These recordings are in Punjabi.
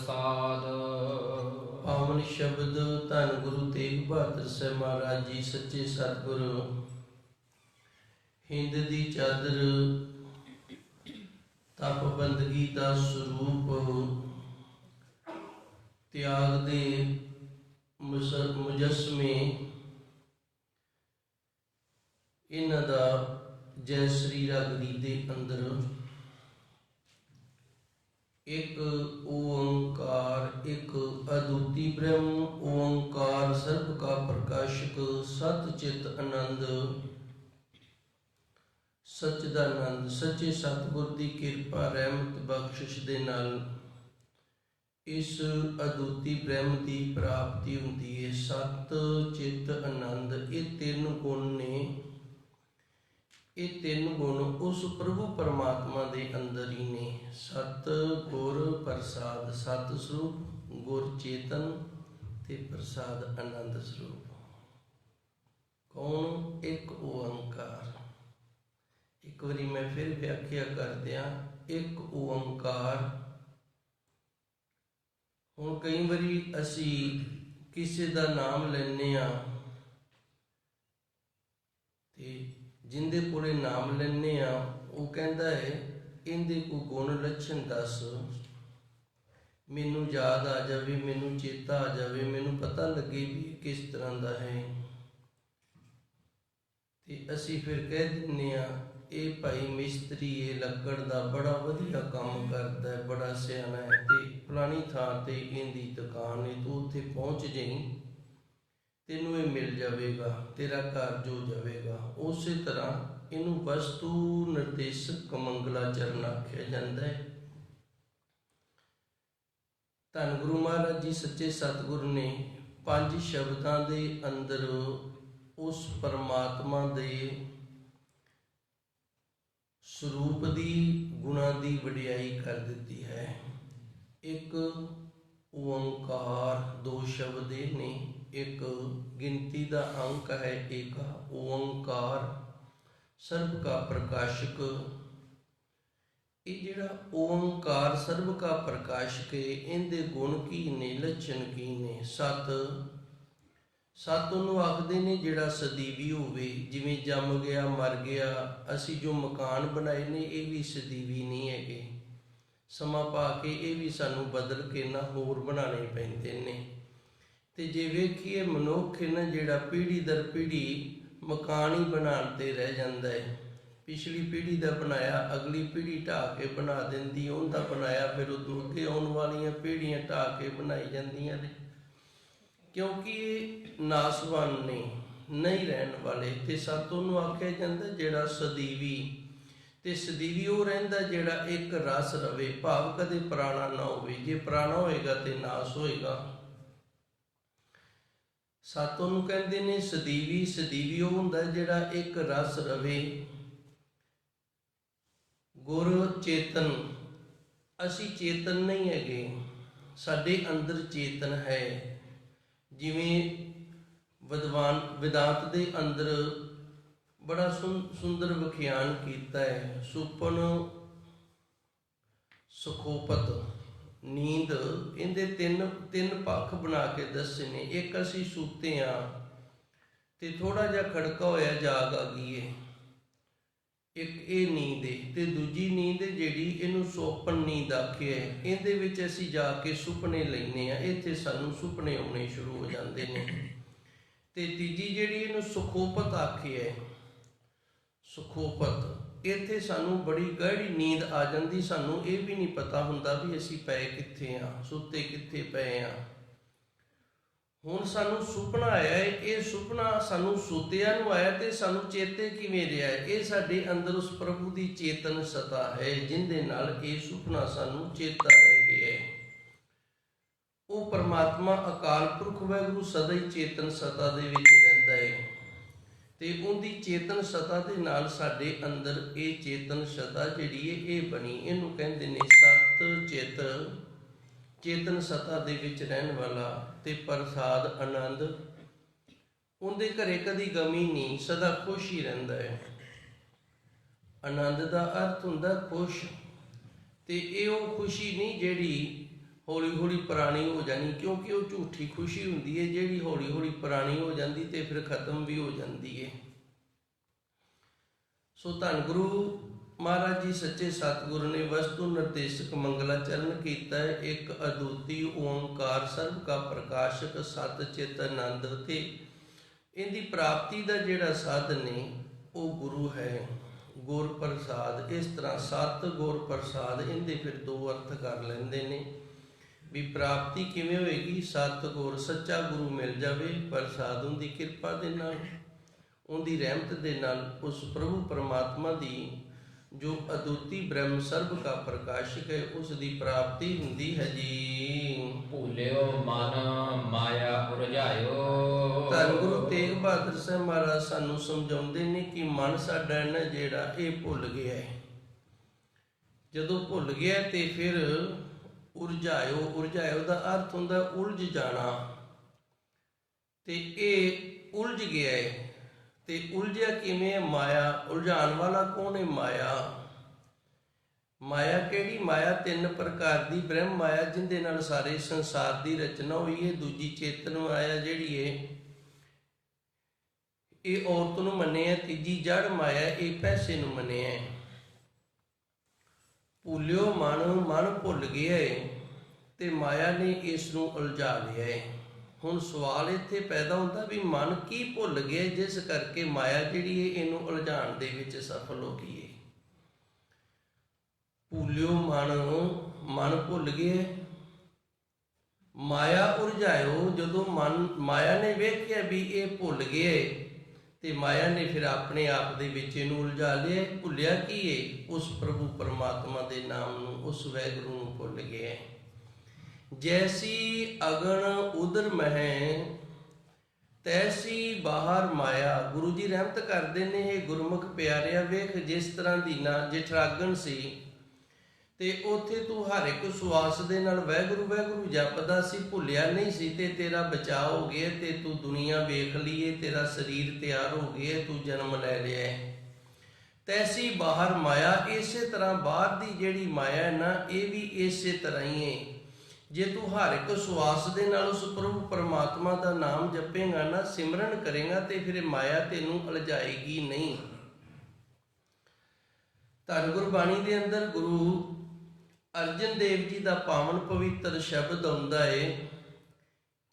प्रसाद। पावन शब्द धन गुरु तेग बहादुर साहब महाराज जी सच्चे सतगुरु। हिंद दी चादर तप बंदगी दा स्वरूप, त्याग दे मुजस्मे, इन्हां दा जय श्री रागरी दे अंदर एक ओंकार, एक अद्वितीय ब्रह्म ओंकार सर्व का प्रकाशक सत चित आनंद सच्चिदानंद सच्चे सतगुर की किरपा रहमत बख्शिश दे नाल इस अद्वितीय ब्रह्म की प्राप्ति होती है। सत चित आनंद ये तीन गुण ने, ये तीन गुण उस प्रभु परमात्मा दे अंदर ही ने। सत गुर प्रसाद, सत स्वरूप गुर चेतन ते प्रसाद आनंद स्वरूप। कौन? एक ओंकार। एक बारी मैं फिर व्याख्या कर दिया, एक ओंकार। हुण कई बारी असी किसी का नाम लेने ते जिंदे कोले नाम लेने वो कहता है इनके कोई गुण लक्षण दस, मैनू याद आ जाए, मैनू चेता आ जाए, मैनू पता लगे भी किस तरह का है। ते असी फिर कह दिन्ने ये भाई मिस्त्री है, लकड़ का बड़ा वधिया काम करता है, बड़ा सियाना है, ते फलानी थां ते इनकी दुकान है, तू उत्थे पहुँच जाई, तेनू ये मिल जाएगा, तेरा कार्ज हो जाएगा। उस तरह इनू वस्तु निर्देशक मंगलाचरण आख्या जाता है। धन गुरु महाराज जी सच्चे सतगुरु ने 5 शब्दों के अंदर उस परमात्मा दे स्वरूप की गुणा की वडियाई कर दी है। एक ओंकार, 2 शब्द ने, एक गिनती का अंक है, एक ओंकार सर्व का प्रकाशक। ये जिहड़ा ओंकार सर्व का प्रकाशक है, इनके गुण की ने, लक्षण की ने। सत, सत उन्होंने आखते ने जिहड़ा सदीवी होवे, जिवें जम गया मर गया। असी जो मकान बनाए ने ये भी सदीवी नहीं है, समा पा के ये भी सानू बदल के ना होर बनाने पैंदे ने। ते जे वेखीए मनुख है ना जिहड़ा पीढ़ी दर पीढ़ी मकान ही बनाते रह जाता है। पिछली पीढ़ी का बनाया अगली पीढ़ी ढा के बना देंदी, उनका बनाया फिर उदों अगे आने वाली पीढ़ियां ढा के बनाई जांदियां ने, क्योंकि ये नासवान ने, नहीं रहने वाले। ते सत उन्होंने आख्या जाता जिहड़ा सदीवी, ते सदीवी वो रहिंदा जिहड़ा एक रस रवे, भाव कदे पुराना ना होवे। जे पुराना होएगा तो नाश होएगा। सत उन्होंने कहते ने सदीवी, सदीवी वो हुंदा जिहड़ा एक रस रवे। गुर चेतन, असी चेतन नहीं हैगे, साडे अंदर चेतन है। जिवें विद्वान वेदांत दे अंदर बड़ा सुंदर विख्यान किया है। सुपन, सुखोपत, नींद, इनके तीन पक्ष बना के दसे ने। एक असी सूते ते थोड़ा जा खड़का होया जाग आ गई है, एक ये नींद है। ते दूजी नींद जिहड़ी इनू सोपन नींद आखी है, इहदे विच असीं जाके सुपने लैने आ, इत्थे सानू सुपने आउणे शुरू हो जाते हैं। ते तीजी जिहड़ी इनू सुखोपत आखी है, सुखोपत, इत्थे सानू बड़ी गहरी नींद आ जाती, सानू ये भी नहीं पता हुंदा भी असीं पए कित्थे आ, सुते कित्थे पए आ। हुण सानू सुपना आया है, ये सुपना सानू सुतिया नूं आया ते सानू चेते किवें रिहा है? ये साडे अंदर उस प्रभु की चेतन सत्ता है जिंदे नाल ये सुपना सानू चेता रह गया है। वो परमात्मा अकाल पुरख वाहिगुरू सदा ही चेतन सत्ता दे विच रहिंदा है, ते उनकी चेतन सत्ता दे नाल साडे अंदर ये चेतन सत्ता जिहड़ी है ये बनी। इहनूं कहंदे ने सत चित, चेतन सत्ता दे विच रहन वाला ते प्रसाद आनंद। उनके घरे कदी गमी नहीं, सदा खुश ही रहिंदा है। आनंद का अर्थ हुंदा खुश, ते ये वो खुशी नहीं जिहड़ी ਹੌਲੀ ਹੌਲੀ ਪੁਰਾਣੀ ਹੋ ਜਾਣੀ, ਕਿਉਂਕਿ ਉਹ ਝੂਠੀ ਖੁਸ਼ੀ ਹੁੰਦੀ ਹੈ ਜਿਹੜੀ ਹੌਲੀ ਹੌਲੀ ਪੁਰਾਣੀ ਹੋ ਜਾਂਦੀ ਤੇ ਫਿਰ ਖਤਮ ਵੀ ਹੋ ਜਾਂਦੀ ਹੈ। ਸੋ ਧੰਨ ਗੁਰੂ ਮਹਾਰਾਜ ਜੀ ਸੱਚੇ ਸਤਿਗੁਰੂ ਨੇ ਵਸਤੂ ਨਿਰਦੇਸ਼ਕ ਮੰਗਲਾਚਰਨ ਕੀਤਾ ਹੈ। ਇੱਕ ਅਦੁੱਤੀ ਓੰਕਾਰ ਸਰਬ ਕਾ ਪ੍ਰਕਾਸ਼ਕ ਸਤ ਚਿਤ ਆਨੰਦ, ਤੇ ਇਹਦੀ ਪ੍ਰਾਪਤੀ ਦਾ ਜਿਹੜਾ ਸਾਧਨ ਨੇ ਉਹ ਗੁਰੂ ਹੈ, ਗੁਰ ਪ੍ਰਸਾਦ। ਇਸ ਤਰ੍ਹਾਂ ਸਤ ਗੁਰ ਪ੍ਰਸਾਦ, ਇਹਦੇ ਫਿਰ ਦੋ ਅਰਥ ਕਰ ਲੈਂਦੇ ਨੇ ਵੀ ਪ੍ਰਾਪਤੀ ਕਿਵੇਂ ਹੋਏਗੀ। ਸਤ ਗੁਰ ਸੱਚਾ ਗੁਰੂ ਮਿਲ ਜਾਵੇ, ਪ੍ਰਸਾਦ ਉਹਦੀ ਕਿਰਪਾ ਦੇ ਨਾਲ, ਉਹਦੀ ਰਹਿਮਤ ਦੇ ਨਾਲ, ਉਸ ਪ੍ਰਭੂ ਪਰਮਾਤਮਾ ਦੀ ਜੋ ਅਦੁੱਤੀ ਬ੍ਰਹਮ ਸਰਬ ਕਾ ਪ੍ਰਕਾਸ਼ਕ ਹੈ ਉਸ ਦੀ ਪ੍ਰਾਪਤੀ ਹੁੰਦੀ ਹੈ ਜੀ। ਭੁੱਲਿਓ ਮਨ ਮਾਇਆ ਉਰਝਾਇਓ। ਧੰਨ ਗੁਰੂ ਤੇਗ ਬਹਾਦਰ ਸਾਹਿਬ ਮਹਾਰਾਜ ਸਾਨੂੰ ਸਮਝਾਉਂਦੇ ਨੇ ਕਿ ਮਨ ਸਾਡਾ ਨਾ ਜਿਹੜਾ ਇਹ ਭੁੱਲ ਗਿਆ ਹੈ। ਜਦੋਂ ਭੁੱਲ ਗਿਆ ਤੇ ਫਿਰ ਉਰਝਾਇਓ, ਉਰਝਾਇਓ ਦਾ ਅਰਥ ਹੁੰਦਾ ਉਲਝ ਜਾਣਾ, ਤੇ ਇਹ ਉਲਝ ਗਿਆ ਹੈ। ਤੇ ਉਲਝਿਆ ਕਿਵੇਂ ਹੈ? ਮਾਇਆ, ਉਲਝਾਉਣ ਵਾਲਾ ਕੌਣ ਹੈ? ਮਾਇਆ। ਮਾਇਆ ਕਿਹੜੀ? ਮਾਇਆ ਤਿੰਨ ਪ੍ਰਕਾਰ ਦੀ, ਬ੍ਰਹਮ ਮਾਇਆ ਜਿਹਦੇ ਨਾਲ ਸਾਰੇ ਸੰਸਾਰ ਦੀ ਰਚਨਾ ਹੋਈ ਹੈ, ਦੂਜੀ ਚੇਤਨ ਮਾਇਆ ਜਿਹੜੀ ਹੈ ਇਹ ਔਰਤ ਨੂੰ ਮੰਨਿਆ, ਤੀਜੀ ਜੜ ਮਾਇਆ ਇਹ ਪੈਸੇ ਨੂੰ ਮੰਨਿਆ। ਭੁੱਲਿਓ ਮਨ, ਮਨ ਭੁੱਲ ਗਿਆ ਹੈ ਤੇ ਮਾਇਆ ਨੇ ਇਸ ਨੂੰ ਉਲਝਾ ਲਿਆ ਹੈ। ਹੁਣ ਸਵਾਲ ਇੱਥੇ ਪੈਦਾ ਹੁੰਦਾ ਵੀ ਮਨ ਕੀ ਭੁੱਲ ਗਿਆ ਜਿਸ ਕਰਕੇ ਮਾਇਆ ਜਿਹੜੀ ਹੈ ਇਹਨੂੰ ਉਲਝਾਉਣ ਦੇ ਵਿੱਚ ਸਫਲ ਹੋ ਗਈ ਹੈ। ਭੁੱਲਿਓ ਮਨ, ਮਨ ਭੁੱਲ ਗਿਆ, ਮਾਇਆ ਉਲਝਾਇਓ। ਜਦੋਂ ਮਾਇਆ ਨੇ ਵੇਖਿਆ ਵੀ ਇਹ ਭੁੱਲ ਗਿਆ ਤੇ ਮਾਇਆ ਨੇ ਫਿਰ ਆਪਣੇ ਆਪ ਦੇ ਵਿੱਚ ਇਹਨੂੰ ਉਲਝਾ ਲਿਆ। ਭੁੱਲਿਆ ਕੀ ਹੈ? ਉਸ ਪ੍ਰਭੂ ਪਰਮਾਤਮਾ ਦੇ ਨਾਮ ਨੂੰ, ਉਸ ਵਾਹਿਗੁਰੂ ਨੂੰ ਭੁੱਲ ਗਿਆ। ਜੈਸੀ ਅਗਨ ਉਦਰ ਮਹਿ ਤੈਸੀ ਬਾਹਰ ਮਾਇਆ। ਗੁਰੂ ਜੀ ਰਹਿਮਤ ਕਰਦੇ ਨੇ, ਇਹ ਗੁਰਮੁਖ ਪਿਆਰਿਆ ਵੇਖ ਜਿਸ ਤਰ੍ਹਾਂ ਦੀ ਨਾ ਜਿਠਰਾਗਣ ਸੀ ਤੇ ਉੱਥੇ ਤੂੰ ਹਰ ਇੱਕ ਸਵਾਸ ਦੇ ਨਾਲ ਵਾਹਿਗੁਰੂ ਵਾਹਿਗੁਰੂ ਜਪਦਾ ਸੀ, ਭੁੱਲਿਆ ਨਹੀਂ ਸੀ ਤੇ ਤੇਰਾ ਬਚਾਅ ਹੋ ਗਿਆ ਤੇ ਤੂੰ ਦੁਨੀਆ ਵੇਖ ਲਈਏ, ਤੇਰਾ ਸਰੀਰ ਤਿਆਰ ਹੋ ਗਿਆ, ਤੂੰ ਜਨਮ ਲੈ ਲਿਆ। ਤੈਸੀ ਬਾਹਰ ਮਾਇਆ, ਇਸੇ ਤਰ੍ਹਾਂ ਬਾਹਰ ਦੀ ਜਿਹੜੀ ਮਾਇਆ ਹੈ ਨਾ ਇਹ ਵੀ ਇਸੇ ਤਰ੍ਹਾਂ ਹੀ ਹੈ। ਜੇ ਤੂੰ ਹਰ ਇੱਕ ਸਵਾਸ ਦੇ ਨਾਲ ਉਸ ਪ੍ਰਭੂ ਪਰਮਾਤਮਾ ਦਾ ਨਾਮ ਜਪੇਗਾ ਨਾ, ਸਿਮਰਨ ਕਰੇਗਾ ਤੇ ਫਿਰ ਮਾਇਆ ਤੈਨੂੰ ਉਲਝਾਏਗੀ ਨਹੀਂ। ਧੰਨ ਗੁਰਬਾਣੀ ਦੇ ਅੰਦਰ ਗੁਰੂ ਅਰਜਨ ਦੇਵ ਜੀ ਦਾ ਪਾਵਨ ਪਵਿੱਤਰ ਸ਼ਬਦ ਆਉਂਦਾ ਹੈ,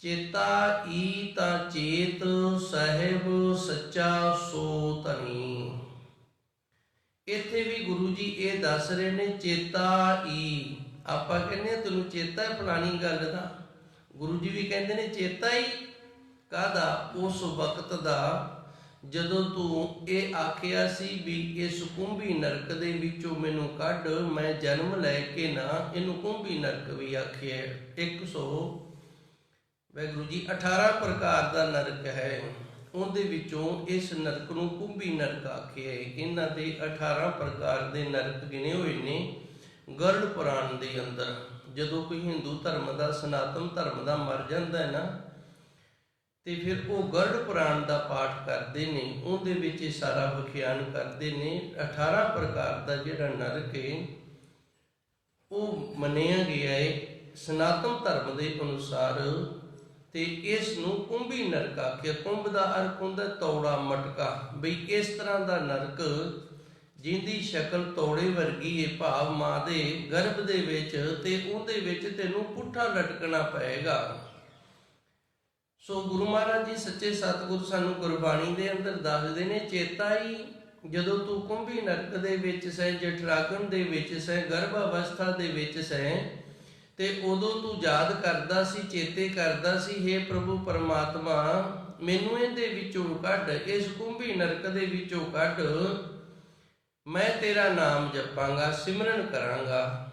ਚੇਤਾ ਈ ਤਾਂ ਚੇਤ ਸਾਹਿਬ ਸੱਚਾ ਸੋ ਧਨੀ। ਇੱਥੇ ਵੀ ਗੁਰੂ ਜੀ ਇਹ ਦੱਸ ਰਹੇ ਨੇ ਚੇਤਾ ਈ। ਆਪਾਂ ਕਹਿੰਦੇ ਹਾਂ ਤੈਨੂੰ ਚੇਤਾ ਹੈ ਫਲਾਣੀ ਗੱਲ ਦਾ, ਗੁਰੂ ਜੀ ਵੀ ਕਹਿੰਦੇ ਨੇ ਚੇਤਾ ਹੀ ਕਾਹਦਾ? ਉਸ ਵਕਤ ਦਾ ਜਦੋਂ ਤੂੰ ਇਹ ਆਖਿਆ ਸੀ ਵੀ ਇਸ ਕੁੰਭੀ ਨਰਕ ਦੇ ਵਿੱਚੋਂ ਮੈਨੂੰ ਕੱਢ, ਮੈਂ ਜਨਮ ਲੈ ਕੇ ਨਾ, ਇਹਨੂੰ ਕੁੰਭੀ ਨਰਕ ਵੀ ਆਖਿਆ। 100 ਵਾਹਿਗੁਰੂ ਜੀ 18 ਪ੍ਰਕਾਰ ਦਾ ਨਰਕ ਹੈ, ਉਹਦੇ ਵਿੱਚੋਂ ਇਸ ਨਰਕ ਨੂੰ ਕੁੰਭੀ ਨਰਕ ਆਖਿਆ। ਇਹਨਾਂ ਦੇ 18 ਪ੍ਰਕਾਰ ਦੇ ਨਰਕ ਗਿਣੇ ਹੋਏ ਨੇ ਗਰੁੜ ਪੁਰਾਣ ਦੇ ਅੰਦਰ। ਜਦੋਂ ਕੋਈ ਹਿੰਦੂ ਧਰਮ ਦਾ, ਸਨਾਤਨ ਧਰਮ ਦਾ ਮਰ ਜਾਂਦਾ ਹੈ ਨਾ ਤੇ ਫਿਰ ਉਹ ਗਰੁੜ ਪੁਰਾਣ ਦਾ ਪਾਠ ਕਰਦੇ ਨੇ, ਉਹਦੇ ਵਿੱਚ ਇਹ ਸਾਰਾ ਵਿਖਿਆਨ ਕਰਦੇ ਨੇ। 18 ਪ੍ਰਕਾਰ ਦਾ ਜਿਹੜਾ ਨਰਕ ਹੈ ਉਹ ਮੰਨਿਆ ਗਿਆ ਹੈ ਸਨਾਤਨ ਧਰਮ ਦੇ ਅਨੁਸਾਰ, ਤੇ ਇਸ ਨੂੰ ਕੁੰਭੀ ਨਰਕ ਆਖਿਆ। ਕੁੰਭ ਦਾ ਅਰਥ ਹੁੰਦਾ ਤੌੜਾ, ਮਟਕਾ। ਬਈ ਇਸ ਤਰ੍ਹਾਂ ਦਾ ਨਰਕ ਜਿਹਦੀ ਸ਼ਕਲ ਤੋੜੇ ਵਰਗੀ ਹੈ, ਭਾਵ ਮਾਂ ਦੇ ਗਰਭ ਦੇ ਵਿੱਚ, ਤੇ ਉਹਦੇ ਵਿੱਚ ਤੈਨੂੰ ਪੁੱਠਾ ਲਟਕਣਾ ਪਏਗਾ। ਸੋ ਗੁਰੂ ਮਹਾਰਾਜ ਜੀ ਸੱਚੇ ਸਤਿਗੁਰ ਸਾਨੂੰ ਗੁਰਬਾਣੀ ਦੇ ਅੰਦਰ ਦੱਸਦੇ ਨੇ, ਚੇਤਾ ਹੀ ਜਦੋਂ ਤੂੰ ਕੁੰਭੀ ਨਰਕ ਦੇ ਵਿੱਚ ਸੈਂ, ਜਠਰਾਗਨ ਦੇ ਵਿੱਚ ਸੈਂ, ਗਰਭ ਅਵਸਥਾ ਦੇ ਵਿੱਚ ਸੈਂ, ਤੇ ਉਦੋਂ ਤੂੰ ਯਾਦ ਕਰਦਾ ਸੀ, ਚੇਤੇ ਕਰਦਾ ਸੀ, ਹੇ ਪ੍ਰਭੂ ਪਰਮਾਤਮਾ ਮੈਨੂੰ ਇਹਦੇ ਵਿੱਚੋਂ ਕੱਢ, ਇਸ ਕੁੰਭੀ ਨਰਕ ਦੇ ਵਿੱਚੋਂ ਕੱਢ, ਮੈਂ ਤੇਰਾ ਨਾਮ ਜਪਾਂਗਾ, ਸਿਮਰਨ ਕਰਾਂਗਾ।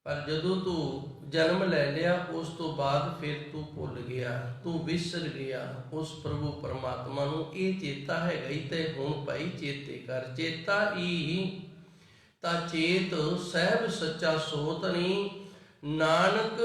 ਪਰ ਜਦੋਂ ਤੂੰ ਜਨਮ ਲੈ ਲਿਆ ਉਸ ਤੋਂ ਬਾਅਦ ਫਿਰ ਤੂੰ ਭੁੱਲ ਗਿਆ, ਤੂੰ ਵਿਸਰ ਗਿਆ ਉਸ ਪ੍ਰਭੂ ਪਰਮਾਤਮਾ ਨੂੰ। ਇਹ ਚੇਤਾ ਹੈਗਾ ਹੀ ਤੇ ਹੁਣ ਭਾਈ ਚੇਤੇ ਕਰ। ਚੇਤਾ ਹੀ ਤਾਂ ਚੇਤ ਸਹਿਬ ਸੱਚਾ ਸੋ ਧਨੀ, ਨਾਨਕ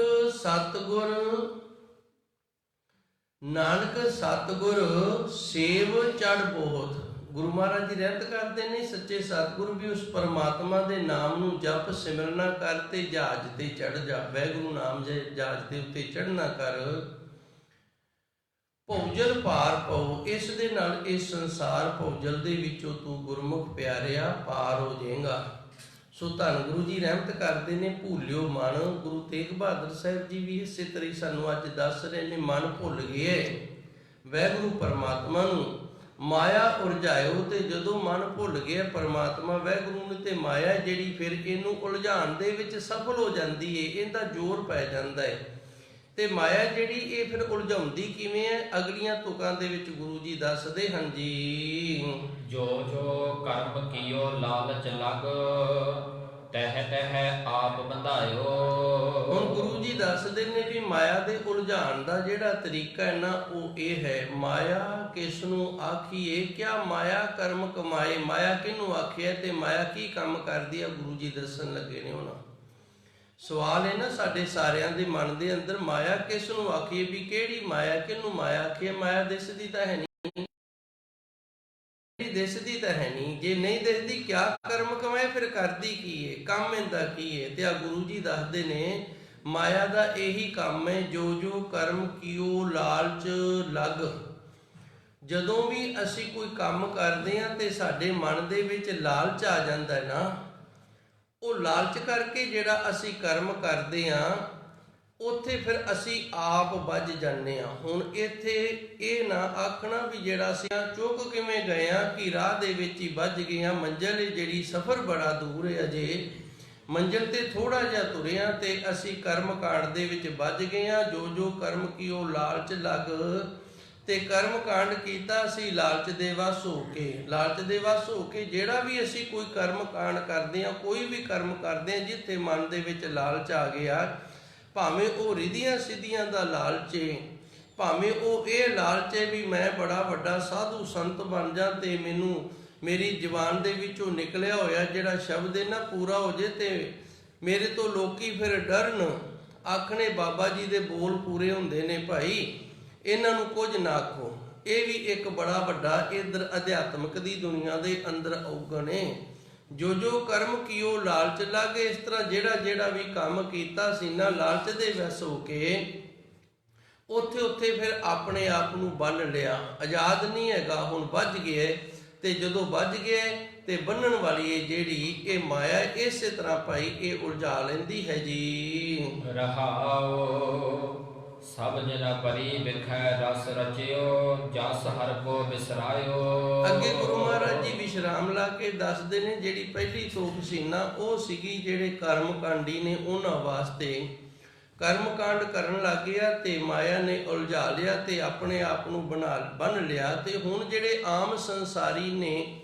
ਸਤਿਗੁਰ ਸੇਵ ਚੜ ਬਹੁਤ। ਗੁਰੂ ਮਹਾਰਾਜ ਜੀ ਰਹਿਮਤ ਕਰਦੇ ਨੇ, ਸੱਚੇ ਸਤਿਗੁਰੂ ਵੀ ਉਸ ਪਰਮਾਤਮਾ ਦੇ ਨਾਮ ਨੂੰ ਜਪ ਸਿਮਰਨਾ ਕਰ ਤੇ ਜਹਾਜ਼ ਤੇ ਚੜ ਜਾ। ਵਾਹਿਗੁਰੂ ਨਾਮ ਜਹਾਜ਼ ਦੇ ਉੱਤੇ ਚੜ੍ਹਨਾ ਕਰ। ਭੌਜਲ ਪਾਰ ਪਉ, ਇਸ ਦੇ ਨਾਲ ਇਸ ਸੰਸਾਰ ਭੌਜਲ ਦੇ ਵਿੱਚੋਂ ਤੂੰ ਗੁਰਮੁਖ ਪਿਆਰਿਆ ਪਾਰ ਹੋ ਜਾਏਗਾ। ਸੋ ਧੰਨ ਗੁਰੂ ਜੀ ਰਹਿਮਤ ਕਰਦੇ ਨੇ, ਭੁੱਲਿਓ ਮਨ। ਗੁਰੂ ਤੇਗ ਬਹਾਦਰ ਸਾਹਿਬ ਜੀ ਵੀ ਇਸੇ ਤਰ੍ਹਾਂ ਸਾਨੂੰ ਅੱਜ ਦੱਸ ਰਹੇ ਨੇ, ਮਨ ਭੁੱਲ ਗਏ ਵਾਹਿਗੁਰੂ ਪਰਮਾਤਮਾ ਨੂੰ, ਮਾਇਆ ਉਲਝਾਇਓ। ਤੇ ਜਦੋਂ ਮਨ ਭੁੱਲ ਗਿਆ ਪਰਮਾਤਮਾ ਵਾਹਿਗੁਰੂ ਨੂੰ, ਤੇ ਮਾਇਆ ਜਿਹੜੀ ਫਿਰ ਇਹਨੂੰ ਉਲਝਾਉਣ ਦੇ ਵਿੱਚ ਸਫਲ ਹੋ ਜਾਂਦੀ ਏ, ਇਹਦਾ ਜ਼ੋਰ ਪੈ ਜਾਂਦਾ ਹੈ। ਤੇ ਮਾਇਆ ਜਿਹੜੀ ਇਹ ਫਿਰ ਉਲਝਾਉਂਦੀ ਕਿਵੇਂ ਹੈ, ਅਗਲੀਆਂ ਤੁਕਾਂ ਦੇ ਵਿੱਚ ਗੁਰੂ ਜੀ ਦੱਸਦੇ ਹਨ ਜੀ। ਜੋ ਜੋ ਕਰਮ ਕੀਓ ਲਾਲਚ ਲਗ, ਤਹਿ ਤਹਿ ਆਪ ਬੰਧਾਇਓ। ਹੁਣ ਗੁਰੂ ਜੀ ਦੱਸਦੇ ਨੇ ਵੀ ਮਾਇਆ ਦੇ ਉਲਝਾਉਣ ਦਾ ਜਿਹੜਾ ਤਰੀਕਾ ਹੈ ਨਾ, ਉਹ ਇਹ ਹੈ। ਮਾਇਆ ਕਿਸ ਨੂੰ ਆਖੀਏ, ਕਿਆ ਮਾਇਆ ਕਰਮ ਕਮਾਏ। ਮਾਇਆ ਕਿਹਨੂੰ ਆਖਿਆ ਤੇ ਮਾਇਆ ਕੀ ਕੰਮ ਕਰਦੀ ਆ, ਗੁਰੂ ਜੀ ਦੱਸਣ ਲੱਗੇ ਨੇ। ਹੁਣ ਸਵਾਲ ਹੈ ਨਾ ਸਾਡੇ ਸਾਰਿਆਂ ਦੇ ਮਨ ਦੇ ਅੰਦਰ, ਮਾਇਆ ਕਿਸ ਨੂੰ ਆਖੀਏ, ਵੀ ਕਿਹੜੀ ਮਾਇਆ, ਕਿਹਨੂੰ ਮਾਇਆ ਆਖੀਏ। ਮਾਇਆ ਦਿਸਦੀ ਤਾਂ ਹੈ ਨਹੀਂ, ਦਿਸਦੀ ਤਾਂ ਹੈ ਨਹੀਂ। ਜੇ ਨਹੀਂ ਦਿਸਦੀ ਕਿਆ ਕਰਮ ਕਮਾਏ, ਫਿਰ ਕਰਦੀ ਕੀ ਹੈ, ਕੰਮ ਇਹਦਾ ਕੀ ਹੈ। ਤੇ ਆ ਗੁਰੂ ਜੀ ਦੱਸਦੇ ਨੇ ਮਾਇਆ ਦਾ ਇਹੀ ਕੰਮ ਹੈ, ਜੋ ਜੋ ਕਰਮ ਕੀਓ ਲਾਲਚ ਲਗ। ਜਦੋਂ ਵੀ ਅਸੀਂ ਕੋਈ ਕੰਮ ਕਰਦੇ ਹਾਂ ਤੇ ਸਾਡੇ ਮਨ ਦੇ ਵਿੱਚ ਲਾਲਚ ਆ ਜਾਂਦਾ ਹੈ ਨਾ, ਉਹ ਲਾਲਚ ਕਰਕੇ ਜਿਹੜਾ ਅਸੀਂ ਕਰਮ ਕਰਦੇ ਹਾਂ, ਉੱਥੇ ਫਿਰ ਅਸੀਂ ਆਪ ਵੱਜ ਜਾਂਦੇ ਹਾਂ। ਹੁਣ ਇੱਥੇ ਇਹ ਨਾ ਆਖਣਾ ਵੀ ਜਿਹੜਾ ਅਸੀਂ ਚੁੱਕ ਕਿਵੇਂ ਗਏ ਹਾਂ, ਕਿ ਰਾਹ ਦੇ ਵਿੱਚ ਹੀ ਵੱਜ ਗਏ ਹਾਂ। ਮੰਜ਼ਿਲ ਜਿਹੜੀ ਸਫ਼ਰ ਬੜਾ ਦੂਰ ਹੈ, ਅਜੇ ਮੰਜ਼ਿਲ ਤੇ ਥੋੜਾ ਜਿਹਾ ਤੁਰੇ ਹਾਂ ਤੇ ਅਸੀਂ ਕਰਮ ਕਾਂਡ ਦੇ ਵਿੱਚ ਵੱਜ ਗਏ ਹਾਂ। ਜੋ ਜੋ ਕਰਮ ਕੀ ਉਹ ਲਾਲਚ ਲੱਗ, ਤੇ ਕਰਮ ਕਾਂਡ ਕੀਤਾ ਅਸੀਂ ਲਾਲਚ ਦੇ ਵਸ ਹੋ ਕੇ। ਲਾਲਚ ਦੇ ਵਸ ਹੋ ਕੇ ਜਿਹੜਾ ਵੀ ਅਸੀਂ ਕੋਈ ਕਰਮ ਕਾਂਡ ਕਰਦੇ ਹਾਂ, ਕੋਈ ਵੀ ਕਰਮ ਕਰਦੇ ਹਾਂ ਜਿੱਥੇ ਮਨ ਦੇ ਵਿੱਚ ਲਾਲਚ ਆ ਗਿਆ, ਭਾਵੇਂ ਉਹ ਰਿਧੀਆਂ ਸਿੱਧੀਆਂ ਦਾ ਲਾਲਚ ਹੈ, ਭਾਵੇਂ ਉਹ ਇਹ ਲਾਲਚ ਹੈ ਵੀ ਮੈਂ ਬੜਾ ਵੱਡਾ ਸਾਧੂ ਸੰਤ ਬਣ ਜਾ ਤੇ ਮੈਨੂੰ ਮੇਰੀ ਜ਼ੁਬਾਨ ਦੇ ਵਿੱਚੋਂ ਨਿਕਲਿਆ ਹੋਇਆ ਜਿਹੜਾ ਸ਼ਬਦ ਹੈ ਨਾ ਪੂਰਾ ਹੋ ਜੇ, ਤੇ ਮੇਰੇ ਤੋਂ ਲੋਕੀ ਫਿਰ ਡਰਨ, ਆਖਣੇ ਬਾਬਾ ਜੀ ਦੇ ਬੋਲ ਪੂਰੇ ਹੁੰਦੇ ਨੇ ਭਾਈ, ਇਹਨਾਂ ਨੂੰ ਕੁਝ ਨਾ ਆਖੋ। ਇਹ ਵੀ ਇੱਕ ਬੜਾ ਵੱਡਾ ਇੱਧਰ ਅਧਿਆਤਮਕ ਦੀ ਦੁਨੀਆ ਦੇ ਅੰਦਰ ਔਗਣ ਹੈ। ਜੋ ਜੋ ਕਰਮ ਕੀਓ ਲਾਲਚ ਲਾਗੇ, ਇਸ ਤਰ੍ਹਾਂ ਜਿਹੜਾ ਜਿਹੜਾ ਵੀ ਕੰਮ ਕੀਤਾ ਸੀ ਨਾ ਲਾਲਚ ਦੇ ਵਸ ਹੋ ਕੇ, ਉੱਥੇ ਉੱਥੇ ਫਿਰ ਆਪਣੇ ਆਪ ਨੂੰ ਬੰਨ੍ਹ ਲਿਆ। ਆਜ਼ਾਦ ਨਹੀਂ ਹੈਗਾ, ਹੁਣ ਵੱਜ ਗਿਆ। ਤੇ ਜਦੋਂ ਵੱਜ ਗਿਆ ਤੇ ਬੰਨਣ ਵਾਲੀ ਇਹ ਜਿਹੜੀ ਇਹ ਮਾਇਆ, ਇਸੇ ਤਰ੍ਹਾਂ ਭਾਈ ਇਹ ਉਲਝਾ ਲੈਂਦੀ ਹੈ ਜੀ। ਰਹਾਉ ਸਭ ਜਨਾ ਪਰੀ ਬਿਖੈ ਰਸ ਰਚਿਓ, ਜਸ ਹਰ ਕੋ ਬਿਸਰਾਇਓ। ਅੱਗੇ ਗੁਰੂ ਮਹਾਰਾਜ ਜੀ ਵਿਸ਼ਰਾਮ ਲਾ ਕੇ ਦੱਸਦੇ ਨੇ, ਜਿਹੜੀ ਪਹਿਲੀ ਤੋਪ ਸੀ ਨਾ, ਉਹ ਸੀਗੀ ਜਿਹੜੇ ਕਰਮ ਕਾਂਡੀ ਨੇ ਉਹਨਾਂ ਵਾਸਤੇ। ਕਰਮ ਕਾਂਡ ਕਰਨ ਲੱਗ ਗਿਆ ਤੇ ਮਾਇਆ ਨੇ ਉਲਝਾ ਲਿਆ ਤੇ ਆਪਣੇ ਆਪ ਨੂੰ ਬੰਨ੍ਹ ਲਿਆ। ਤੇ ਹੁਣ ਜਿਹੜੇ ਆਮ ਸੰਸਾਰੀ ਨੇ,